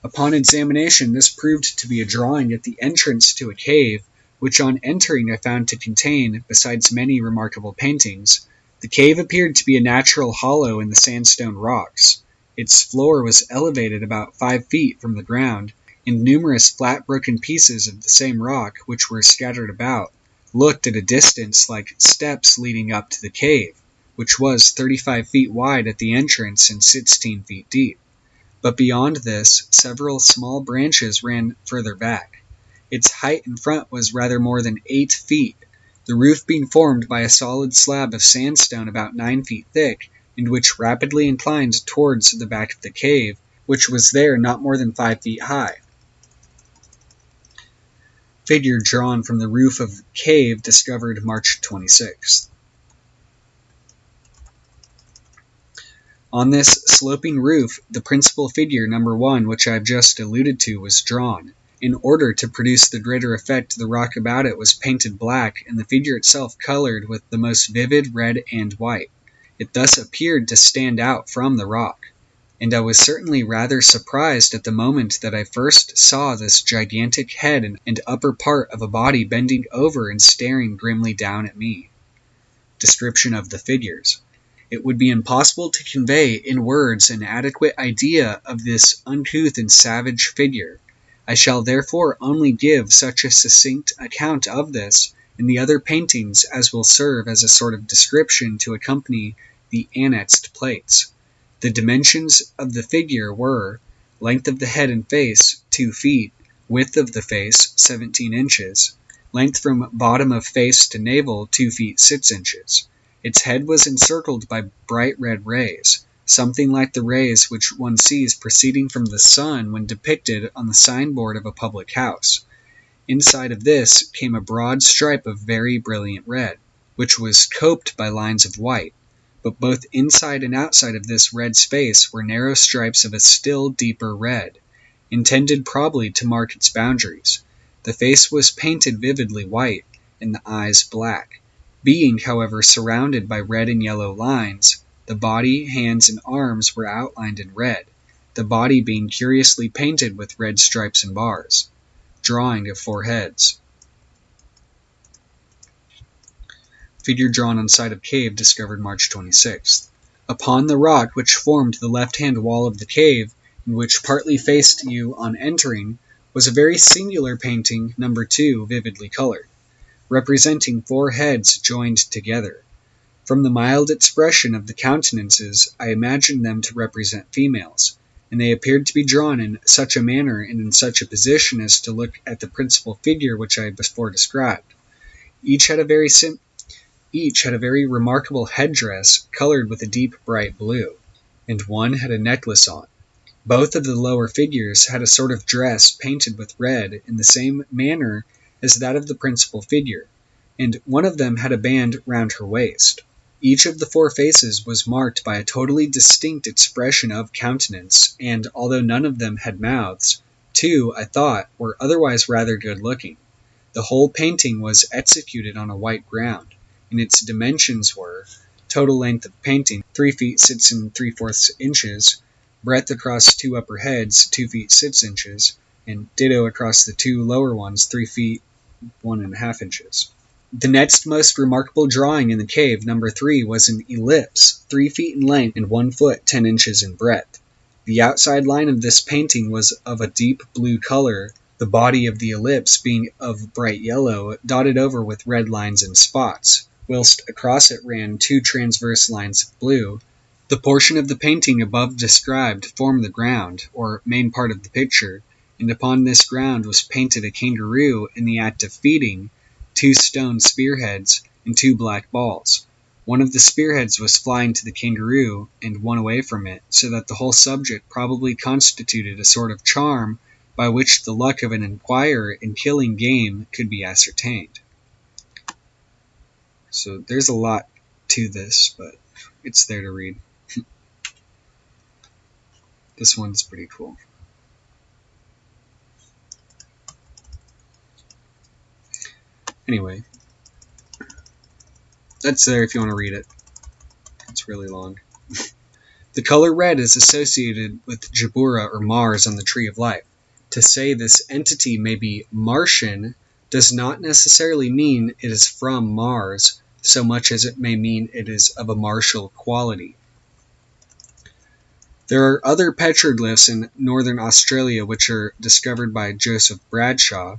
Upon examination, this proved to be a drawing at the entrance to a cave, which on entering I found to contain, besides many remarkable paintings. The cave appeared to be a natural hollow in the sandstone rocks. Its floor was elevated about 5 feet from the ground, and numerous flat broken pieces of the same rock, which were scattered about, looked at a distance like steps leading up to the cave, which was 35 feet wide at the entrance and 16 feet deep. But beyond this, several small branches ran further back. Its height in front was rather more than 8 feet, the roof being formed by a solid slab of sandstone about 9 feet thick, and which rapidly inclined towards the back of the cave, which was there not more than 5 feet high. Figure drawn from the roof of cave discovered March 26th. On this sloping roof, the principal figure, number 1, which I have just alluded to, was drawn. In order to produce the greater effect, the rock about it was painted black, and the figure itself colored with the most vivid red and white. It thus appeared to stand out from the rock, and I was certainly rather surprised at the moment that I first saw this gigantic head and upper part of a body bending over and staring grimly down at me. Description of the figures. It would be impossible to convey in words an adequate idea of this uncouth and savage figure. I shall therefore only give such a succinct account of this and the other paintings as will serve as a sort of description to accompany the annexed plates. The dimensions of the figure were: length of the head and face, 2 feet, width of the face, 17 inches, length from bottom of face to navel, 2 feet 6 inches. Its head was encircled by bright red rays, something like the rays which one sees proceeding from the sun when depicted on the signboard of a public house. Inside of this came a broad stripe of very brilliant red, which was coped by lines of white, but both inside and outside of this red space were narrow stripes of a still deeper red, intended probably to mark its boundaries. The face was painted vividly white, and the eyes black. Being, however, surrounded by red and yellow lines, the body, hands, and arms were outlined in red, the body being curiously painted with red stripes and bars. Drawing of 4 heads. Figure drawn on site of cave discovered March 26th. Upon the rock which formed the left-hand wall of the cave, and which partly faced you on entering, was a very singular painting, number 2, vividly colored, representing 4 heads joined together. From the mild expression of the countenances, I imagined them to represent females, and they appeared to be drawn in such a manner and in such a position as to look at the principal figure which I had before described. Each had a very remarkable headdress colored with a deep bright blue, and one had a necklace on. Both of the lower figures had a sort of dress painted with red in the same manner as that of the principal figure, and one of them had a band round her waist. Each of the 4 faces was marked by a totally distinct expression of countenance, and although none of them had mouths, 2, I thought, were otherwise rather good-looking. The whole painting was executed on a white ground, and its dimensions were: total length of painting, 3 feet 6 3/4 inches, breadth across 2 upper heads, 2 feet 6 inches, and ditto across the 2 lower ones, 3 feet 1½ inches. The next most remarkable drawing in the cave, number 3, was an ellipse, 3 feet in length and 1 foot 10 inches in breadth. The outside line of this painting was of a deep blue color, the body of the ellipse being of bright yellow, dotted over with red lines and spots, whilst across it ran 2 transverse lines of blue. The portion of the painting above described formed the ground, or main part of the picture, and upon this ground was painted a kangaroo in the act of feeding, 2 stone spearheads, and 2 black balls. One of the spearheads was flying to the kangaroo, and one away from it, so that the whole subject probably constituted a sort of charm by which the luck of an inquirer in killing game could be ascertained. So there's a lot to this, but it's there to read. This one's pretty cool. Anyway, that's there if you want to read it. It's really long. The color red is associated with Jabura or Mars on the Tree of Life. To say this entity may be Martian does not necessarily mean it is from Mars, so much as it may mean it is of a martial quality. There are other petroglyphs in northern Australia which are discovered by Joseph Bradshaw.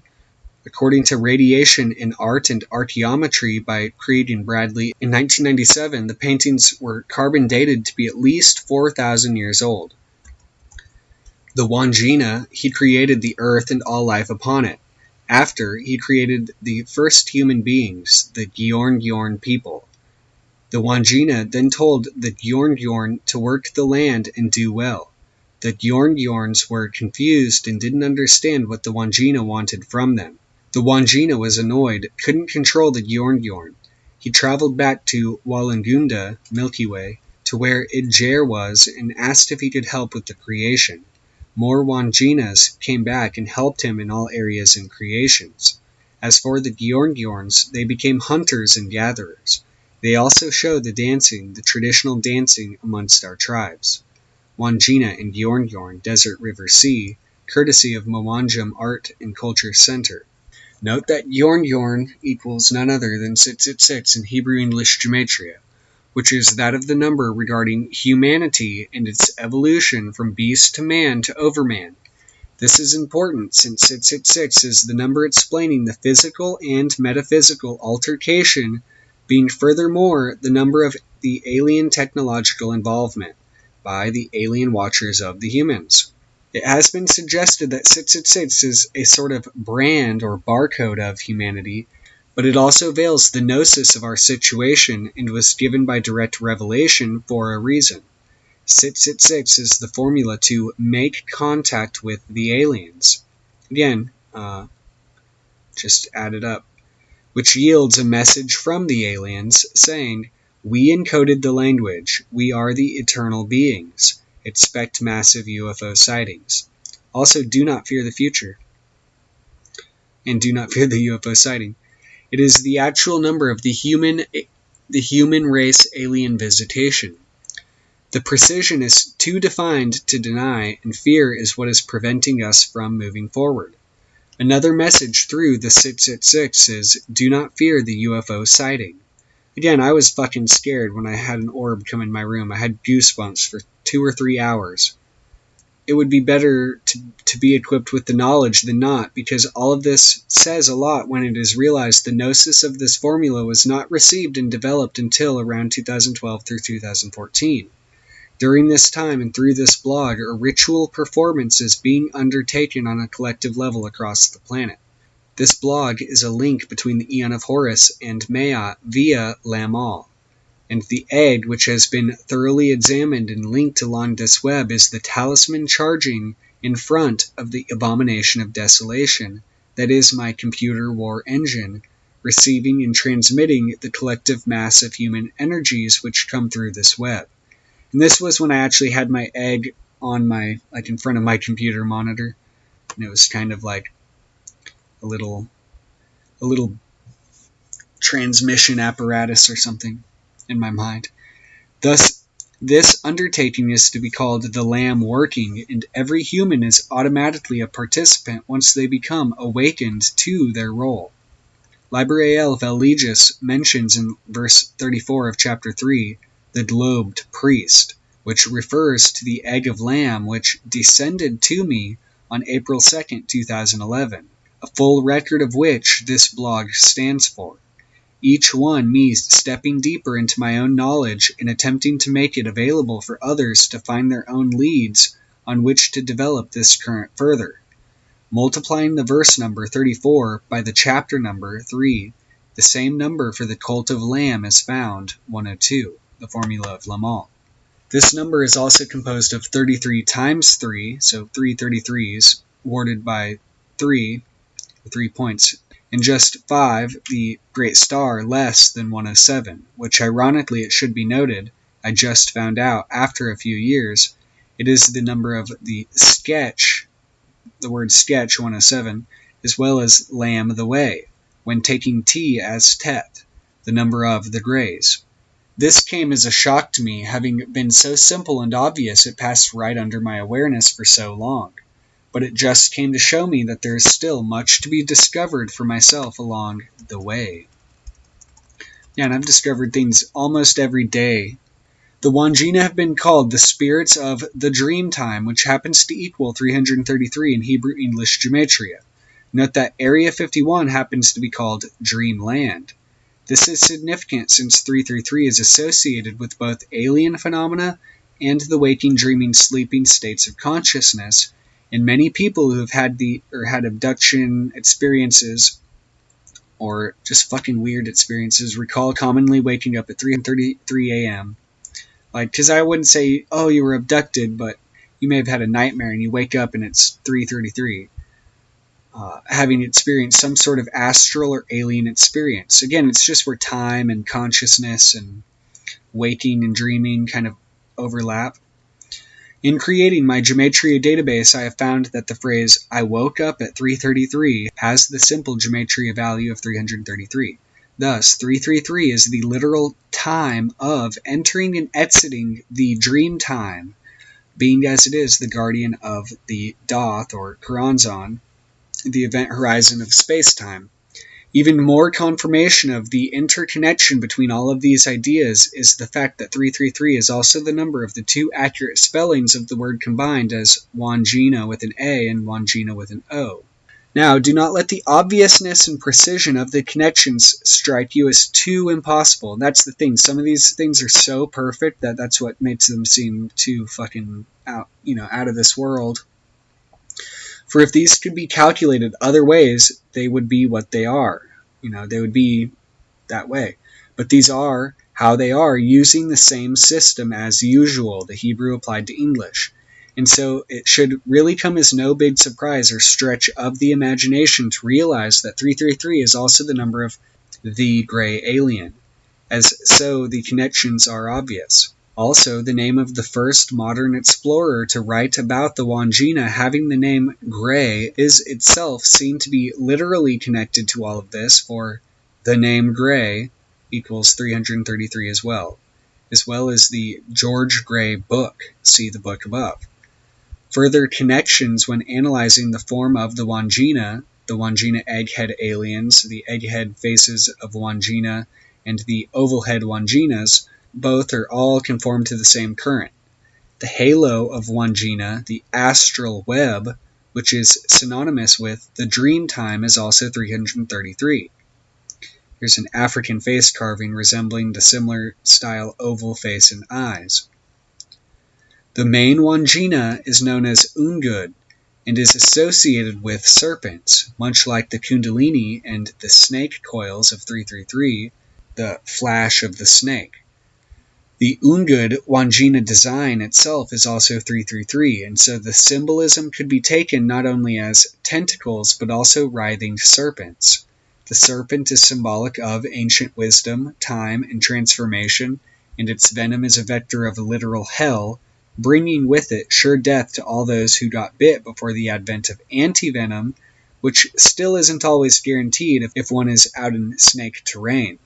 According to Radiation in Art and Archaeometry by Creed and Bradley in 1997, the paintings were carbon dated to be at least 4,000 years old. The Wandjina, he created the earth and all life upon it. After, he created the first human beings, the Giorn people. The Wandjina then told the Giorn to work the land and do well. The Giorns were confused and didn't understand what the Wandjina wanted from them. The Wandjina was annoyed, couldn't control the Giorn. He traveled back to Walangunda, Milky Way, to where Idjer was, and asked if he could help with the creation. More Wandjinas came back and helped him in all areas and creations. As for the Giorns, they became hunters and gatherers. They also show the traditional dancing amongst our tribes. Wandjina and Giorn, Desert River Sea, courtesy of Mwanjum Art and Culture Center. Note that Giorn equals none other than 666 in Hebrew English gematria, which is that of the number regarding humanity and its evolution from beast to man to overman. This is important since 666 is the number explaining the physical and metaphysical altercation, being furthermore the number of the alien technological involvement by the alien watchers of the humans. It has been suggested that 666 is a sort of brand or barcode of humanity, but it also veils the gnosis of our situation and was given by direct revelation for a reason. 666 is the formula to make contact with the aliens. Again, just add it up. Which yields a message from the aliens saying, "We encoded the language. We are the eternal beings. Expect massive UFO sightings. Also, do not fear the future. And do not fear the UFO sighting." It is the actual number of the human race alien visitation. The precision is too defined to deny, and fear is what is preventing us from moving forward. Another message through the 666 is, do not fear the UFO sighting. Again, I was fucking scared when I had an orb come in my room. I had goosebumps for 2 or 3 hours. It would be better to be equipped with the knowledge than not, because all of this says a lot when it is realized the gnosis of this formula was not received and developed until around 2012 through 2014. During this time and through this blog are ritual performances being undertaken on a collective level across the planet. This blog is a link between the Eon of Horus and Maya via Lamal. And the egg, which has been thoroughly examined and linked along this web, is the talisman charging in front of the abomination of desolation, that is my computer war engine, receiving and transmitting the collective mass of human energies which come through this web. And this was when I actually had my egg on my, like in front of my computer monitor, and it was kind of like a little transmission apparatus or something in my mind. Thus, this undertaking is to be called the Lamb working, and every human is automatically a participant once they become awakened to their role. Librael Veligius mentions in verse 34 of chapter 3 the globed priest, which refers to the egg of lamb which descended to me on April 2nd, 2011, a full record of which this blog stands for. Each one me stepping deeper into my own knowledge and attempting to make it available for others to find their own leads on which to develop this current further. Multiplying the verse number 34 by the chapter number 3, the same number for the cult of Lamb is found, 102, the formula of Lamal. This number is also composed of 33 times 3, so 3 33s, warded by 3 points, and just 5, the great star, less than 107, which ironically it should be noted, I just found out after a few years, it is the number of the sketch, the word sketch 107, as well as Lamb the Way, when taking T as Tet, the number of the Greys. This came as a shock to me, having been so simple and obvious it passed right under my awareness for so long. But it just came to show me that there is still much to be discovered for myself along the way. Yeah, and I've discovered things almost every day The Wandjina have been called the spirits of the dream time, which happens to equal 333 in Hebrew English gematria. Note that Area 51 happens to be called Dreamland. This is significant since 333 is associated with both alien phenomena and the waking, dreaming, sleeping states of consciousness, and many people who have had abduction experiences or just fucking weird experiences recall commonly waking up at 3:33 a.m. Because I wouldn't say, oh, you were abducted, but you may have had a nightmare and you wake up and it's 3:33. Having experienced some sort of astral or alien experience. Again, it's just where time and consciousness and waking and dreaming kind of overlap. In creating my gematria database, I have found that the phrase, I woke up at 3:33, has the simple gematria value of 333. Thus, 333 is the literal time of entering and exiting the dream time, being as it is the guardian of the Doth, or Karanzan, the event horizon of space-time. Even more confirmation of the interconnection between all of these ideas is the fact that 333 is also the number of the two accurate spellings of the word combined as Wandjina with an A and Wandjina with an O. Now, do not let the obviousness and precision of the connections strike you as too impossible. That's the thing. Some of these things are so perfect that that's what makes them seem too fucking out of this world. For if these could be calculated other ways, they would be what they are. They would be that way. But these are how they are, using the same system as usual, the Hebrew applied to English. And so it should really come as no big surprise or stretch of the imagination to realize that 333 is also the number of the gray alien. As so, the connections are obvious. Also, the name of the first modern explorer to write about the Wandjina having the name Gray is itself seen to be literally connected to all of this, for the name Gray equals 333 as well as the George Gray book, see the book above. Further connections when analyzing the form of the Wandjina egghead aliens, the egghead faces of Wandjina, and the oval-head Wandjinas, both or all conform to the same current. The halo of Wandjina, the astral web, which is synonymous with the dream time, is also 333. Here's an African face carving resembling the similar style oval face and eyes. The main Wandjina is known as Ungud and is associated with serpents, much like the Kundalini and the snake coils of 333, the flash of the snake. The Ungud Wandjina design itself is also 333, and so the symbolism could be taken not only as tentacles but also writhing serpents. The serpent is symbolic of ancient wisdom, time, and transformation, and its venom is a vector of literal hell, bringing with it sure death to all those who got bit before the advent of anti-venom, which still isn't always guaranteed if one is out in snake terrain.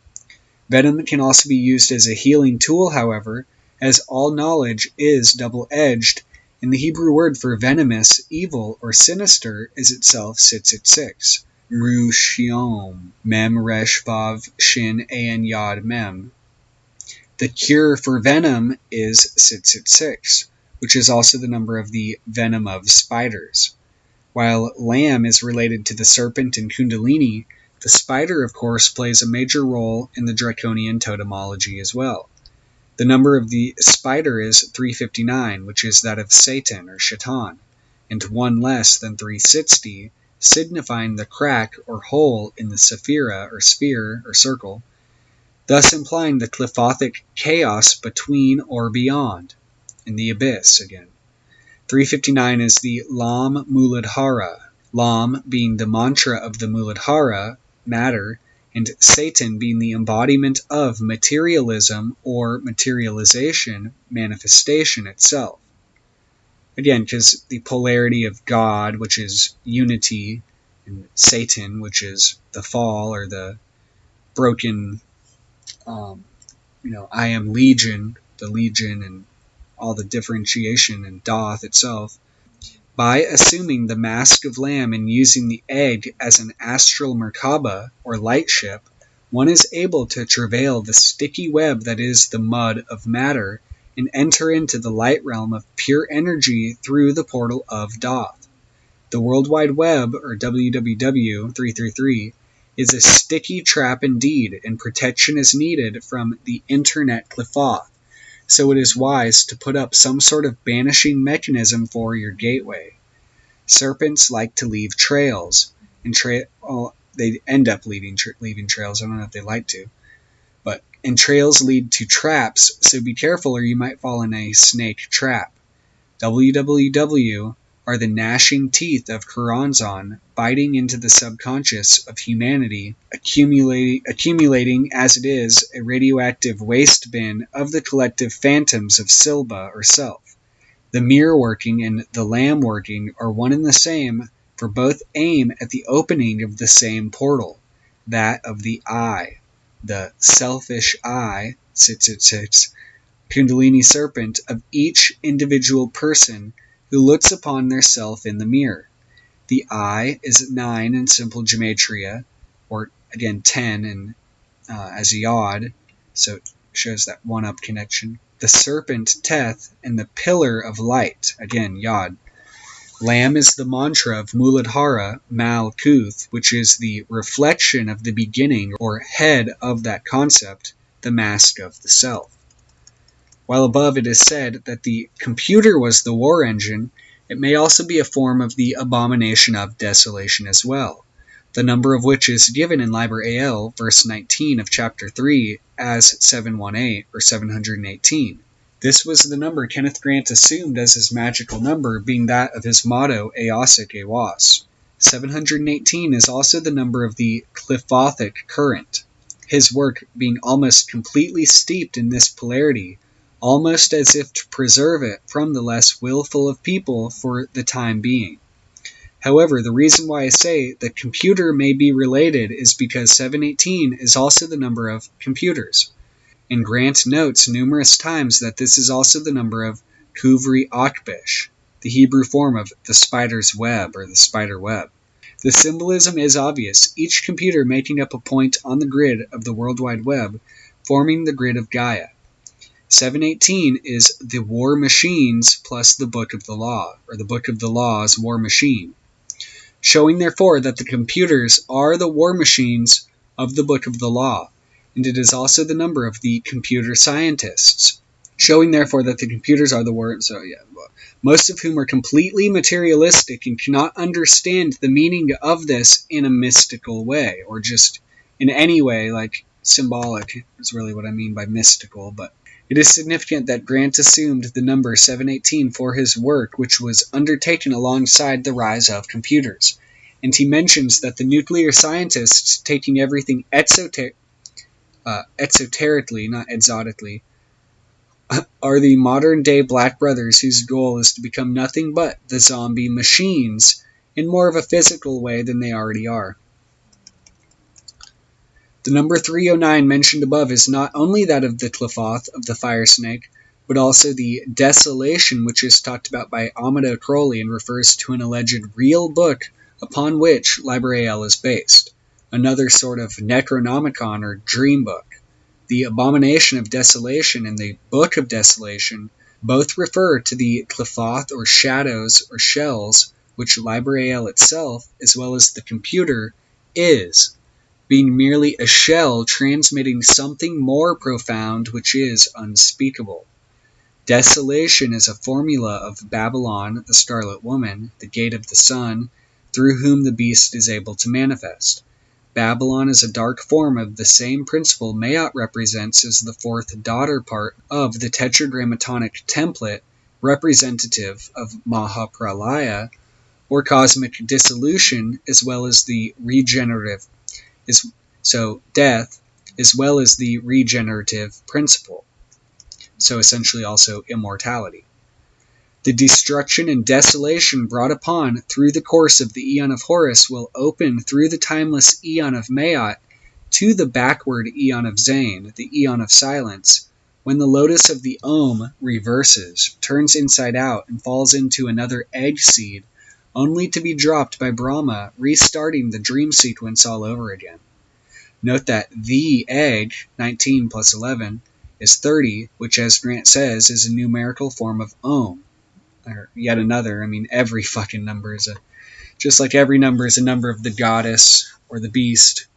Venom can also be used as a healing tool, however, as all knowledge is double-edged, and the Hebrew word for venomous, evil, or sinister is itself 666. Ru Shiom, Mem Resh Vav Shin An Yod Mem. The cure for venom is 666, which is also the number of the venom of spiders. While Lam is related to the serpent in Kundalini, the spider, of course, plays a major role in the draconian totemology as well. The number of the spider is 359, which is that of Satan or Shaitan, and one less than 360, signifying the crack or hole in the sephira or sphere or circle, thus implying the clifothic chaos between or beyond, in the abyss again. 359 is the Lam Muladhara, Lam being the mantra of the Muladhara, matter, and Satan being the embodiment of materialism or materialization, manifestation itself. Again, because the polarity of God, which is unity, and Satan, which is the fall or the broken, I am Legion, the Legion, and all the differentiation, and Doth itself. By assuming the mask of Lamb and using the egg as an astral Merkaba, or light ship, one is able to travail the sticky web that is the mud of matter and enter into the light realm of pure energy through the portal of Thoth. The World Wide Web, or WWW 333, is a sticky trap indeed, and protection is needed from the Internet Qliphoth, so it is wise to put up some sort of banishing mechanism for your gateway. Serpents like to leave trails, and they end up leaving trails. I don't know if they like to, and trails lead to traps, so be careful or you might fall in a snake trap. WWW are the gnashing teeth of Kuranzon, biting into the subconscious of humanity, accumulating as it is a radioactive waste bin of the collective phantoms of Silba or self. The mirror working and the lamb working are one and the same, for both aim at the opening of the same portal, that of the I. The selfish I, 666, Kundalini serpent of each individual person who looks upon their self in the mirror. The I is 9 in simple gematria, or again 10 in, as a yod, so it shows that one-up connection. The serpent, Teth, and the pillar of light, again yod. Lamb is the mantra of Muladhara, Mal-Kuth, which is the reflection of the beginning or head of that concept, the mask of the self. While above it is said that the computer was the war engine, it may also be a form of the abomination of desolation as well, the number of which is given in Liber AL, verse 19 of chapter 3, as 718, or 718. This was the number Kenneth Grant assumed as his magical number, being that of his motto, Eosic Ewas. 718 is also the number of the Qliphothic current, his work being almost completely steeped in this polarity, almost as if to preserve it from the less willful of people for the time being. However, the reason why I say the computer may be related is because 718 is also the number of computers. And Grant notes numerous times that this is also the number of Kuvri Akbish, the Hebrew form of the spider's web or the spider web. The symbolism is obvious, each computer making up a point on the grid of the World Wide Web, forming the grid of Gaia. 718 is the war machines plus the Book of the Law, or the Book of the Law's war machine, showing therefore that the computers are the war machines of the Book of the Law, and it is also the number of the computer scientists, showing therefore that the computers are the war. So most of whom are completely materialistic and cannot understand the meaning of this in a mystical way, or just in any way, like symbolic is really what I mean by mystical, but it is significant that Grant assumed the number 718 for his work, which was undertaken alongside the rise of computers. And he mentions that the nuclear scientists, taking everything exoterically, not exotically, are the modern-day Black Brothers whose goal is to become nothing but the zombie machines in more of a physical way than they already are. The number 309 mentioned above is not only that of the Qliphoth, of the fire snake, but also the desolation which is talked about by Amado Crowley and refers to an alleged real book upon which Liber AL is based, another sort of Necronomicon or dream book. The abomination of desolation and the Book of Desolation both refer to the Qliphoth or shadows or shells which Liber AL itself, as well as the computer, is, being merely a shell transmitting something more profound which is unspeakable. Desolation is a formula of Babylon, the Scarlet Woman, the gate of the sun, through whom the beast is able to manifest. Babylon is a dark form of the same principle Mayat represents as the fourth daughter part of the tetragrammatonic template representative of Mahapralaya, or cosmic dissolution, as well as the regenerative death, as well as the regenerative principle. So essentially also immortality. The destruction and desolation brought upon through the course of the Aeon of Horus will open through the timeless Aeon of Mayat to the backward Aeon of Zain, the Aeon of Silence, when the lotus of the Om reverses, turns inside out, and falls into another egg seed, only to be dropped by Brahma, restarting the dream sequence all over again. Note that the egg, 19 plus 11, is 30, which, as Grant says, is a numerical form of ohm. Or yet another, every fucking number is just like every number is a number of the goddess or the beast.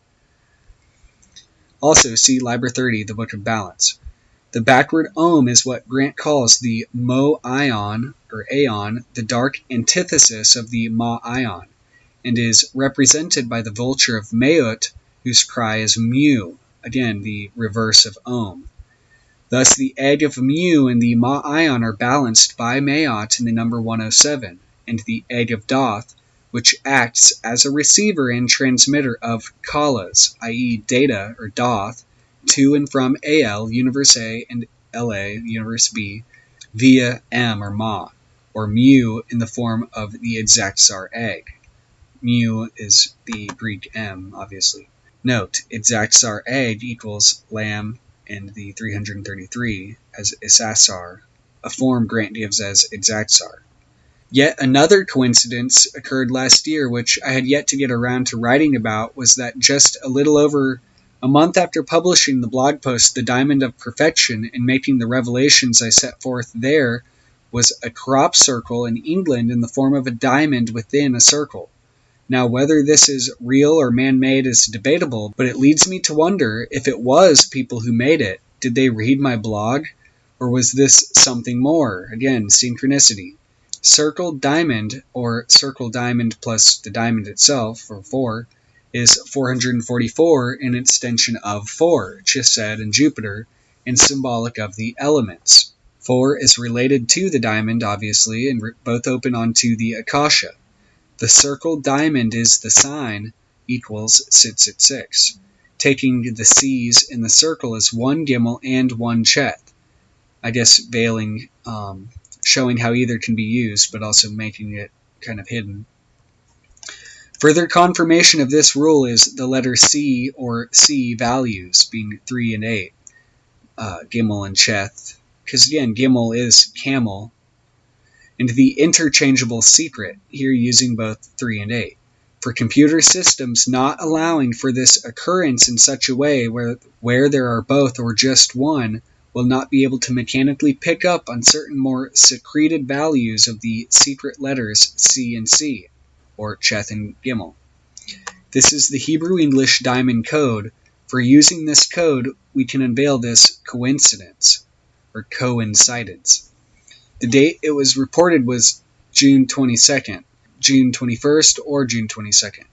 Also, see Liber 30, the Book of Balance. The backward ohm is what Grant calls the mo-ion, or aeon, the dark antithesis of the ma-ion, and is represented by the vulture of Maut, whose cry is mu, again the reverse of ohm. Thus the egg of mu and the ma-ion are balanced by Maut in the number 107, and the egg of Doth, which acts as a receiver and transmitter of kalas, i.e. data, or Doth, to and from AL, universe A, and LA, universe B, via M, or ma, or mu in the form of the ItsAllinTheEgg egg. Mu is the Greek M, obviously. Note, ItsAllinTheEgg equals lamb and the 333 as Issachar, a form Grant gives as ItsAllinTheEgg. Yet another coincidence occurred last year, which I had yet to get around to writing about, was that just a little over a month after publishing the blog post The Diamond of Perfection and making the revelations I set forth there, was a crop circle in England in the form of a diamond within a circle. Now, whether this is real or man-made is debatable, but it leads me to wonder if it was people who made it. Did they read my blog? Or was this something more? Again, synchronicity. Circle diamond, or circle diamond plus the diamond itself, or 4, is 444 in extension of 4, Chesed and Jupiter, and symbolic of the elements. 4 is related to the diamond, obviously, and both open onto the Akasha. The circle diamond is the sign equals 666, taking the C's in the circle as 1 Gimel and 1 Chet. I guess veiling, showing how either can be used, but also making it kind of hidden. Further confirmation of this rule is the letter C, or C values, being 3 and 8, Gimel and Chet, because again, Gimel is camel, and the interchangeable secret, here using both 3 and 8. For computer systems not allowing for this occurrence in such a way where there are both or just one, will not be able to mechanically pick up on certain more secreted values of the secret letters C and C, or Chet and Gimel. This is the Hebrew-English diamond code. For using this code, we can unveil this coincidence, or coincidence. The date it was reported was June 22nd, June 21st, or June 22nd.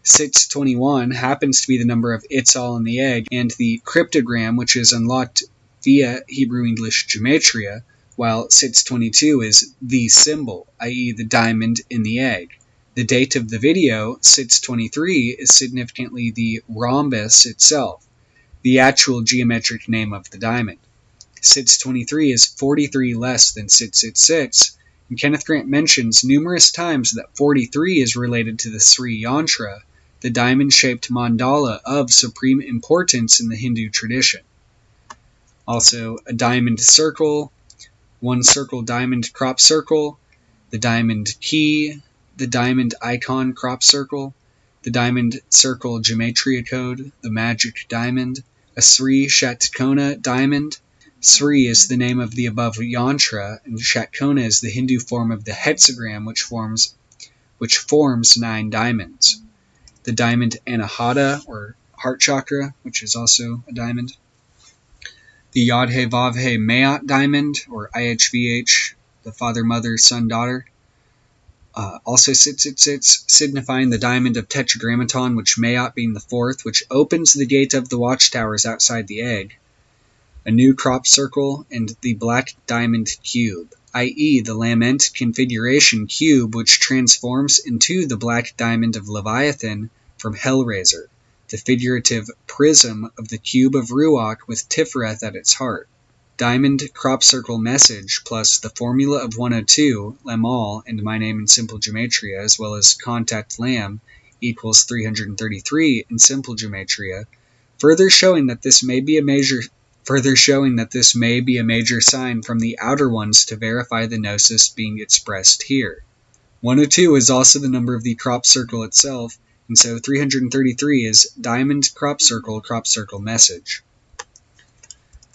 621 happens to be the number of ItsAllinTheEgg, and the cryptogram, which is unlocked via Hebrew-English gematria, while 622 is the symbol, i.e. the diamond in the egg. The date of the video, 623, is significantly the rhombus itself, the actual geometric name of the diamond. 623 is 43 less than 666, and Kenneth Grant mentions numerous times that 43 is related to the Sri Yantra, the diamond-shaped mandala of supreme importance in the Hindu tradition. Also, a diamond circle, one circle diamond crop circle, the diamond key, the diamond icon crop circle, the diamond circle gematria code, the magic diamond, a Sri Shatkona diamond. Sri is the name of the above yantra, and Shatkona is the Hindu form of the hexagram, which forms 9 diamonds. The diamond Anahata, or heart chakra, which is also a diamond. The Yod-He Vav-He Maat diamond, or IHVH, the father, mother, son, daughter. Also 666, signifying the diamond of Tetragrammaton, which Maat being the 4th, which opens the gate of the watchtowers outside the egg. A new crop circle, and the black diamond cube, i.e. the Lament configuration cube, which transforms into the black diamond of Leviathan from Hellraiser, the figurative prism of the cube of Ruach with Tiferet at its heart. Diamond crop circle message plus the formula of 102, Lamal, and my name in simple gematria, as well as contact lam, equals 333 in simple gematria, further showing that this may be a major sign from the outer ones to verify the gnosis being expressed here. 102 is also the number of the crop circle itself, and so 333 is diamond crop circle message.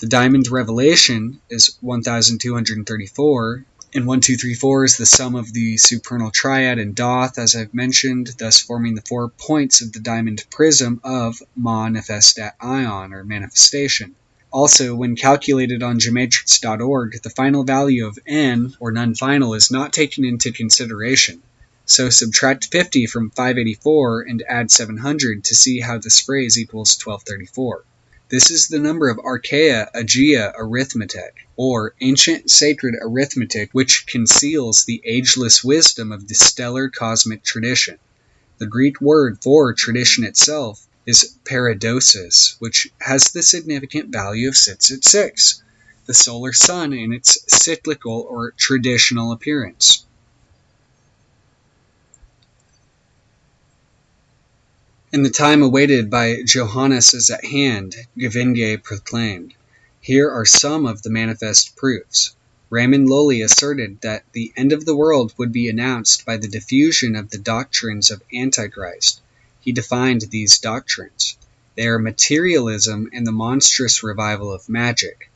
The diamond revelation is 1234, and 1234 is the sum of the supernal triad and Doth, as I've mentioned, thus forming the 4 points of the diamond prism of manifestat ion, or manifestation. Also, when calculated on Gematrix.org, the final value of n, or non-final, is not taken into consideration. So subtract 50 from 584 and add 700 to see how this phrase equals 1234. This is the number of Archaea Aegea arithmetic, or ancient sacred arithmetic, which conceals the ageless wisdom of the stellar cosmic tradition. The Greek word for tradition itself is paradosis, which has the significant value of 666, the solar sun in its cyclical or traditional appearance. And the time awaited by Johannes is at hand, Gavenge proclaimed. Here are some of the manifest proofs. Raymond Lully asserted that the end of the world would be announced by the diffusion of the doctrines of Antichrist. He defined these doctrines. They are materialism and the monstrous revival of magic.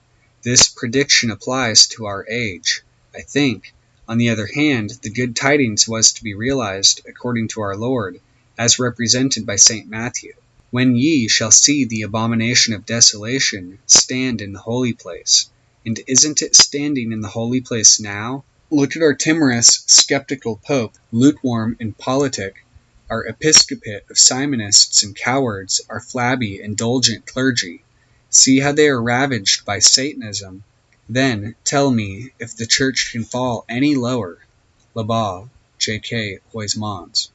This prediction applies to our age. I think, on the other hand, the good tidings was to be realized, according to our Lord, as represented by St. Matthew. When ye shall see the abomination of desolation stand in the holy place. And isn't it standing in the holy place now? Look at our timorous, skeptical pope, lukewarm and politic, our episcopate of simonists and cowards, our flabby, indulgent clergy. See how they are ravaged by Satanism. Then tell me if the church can fall any lower. Labat, J.K. Huysmans.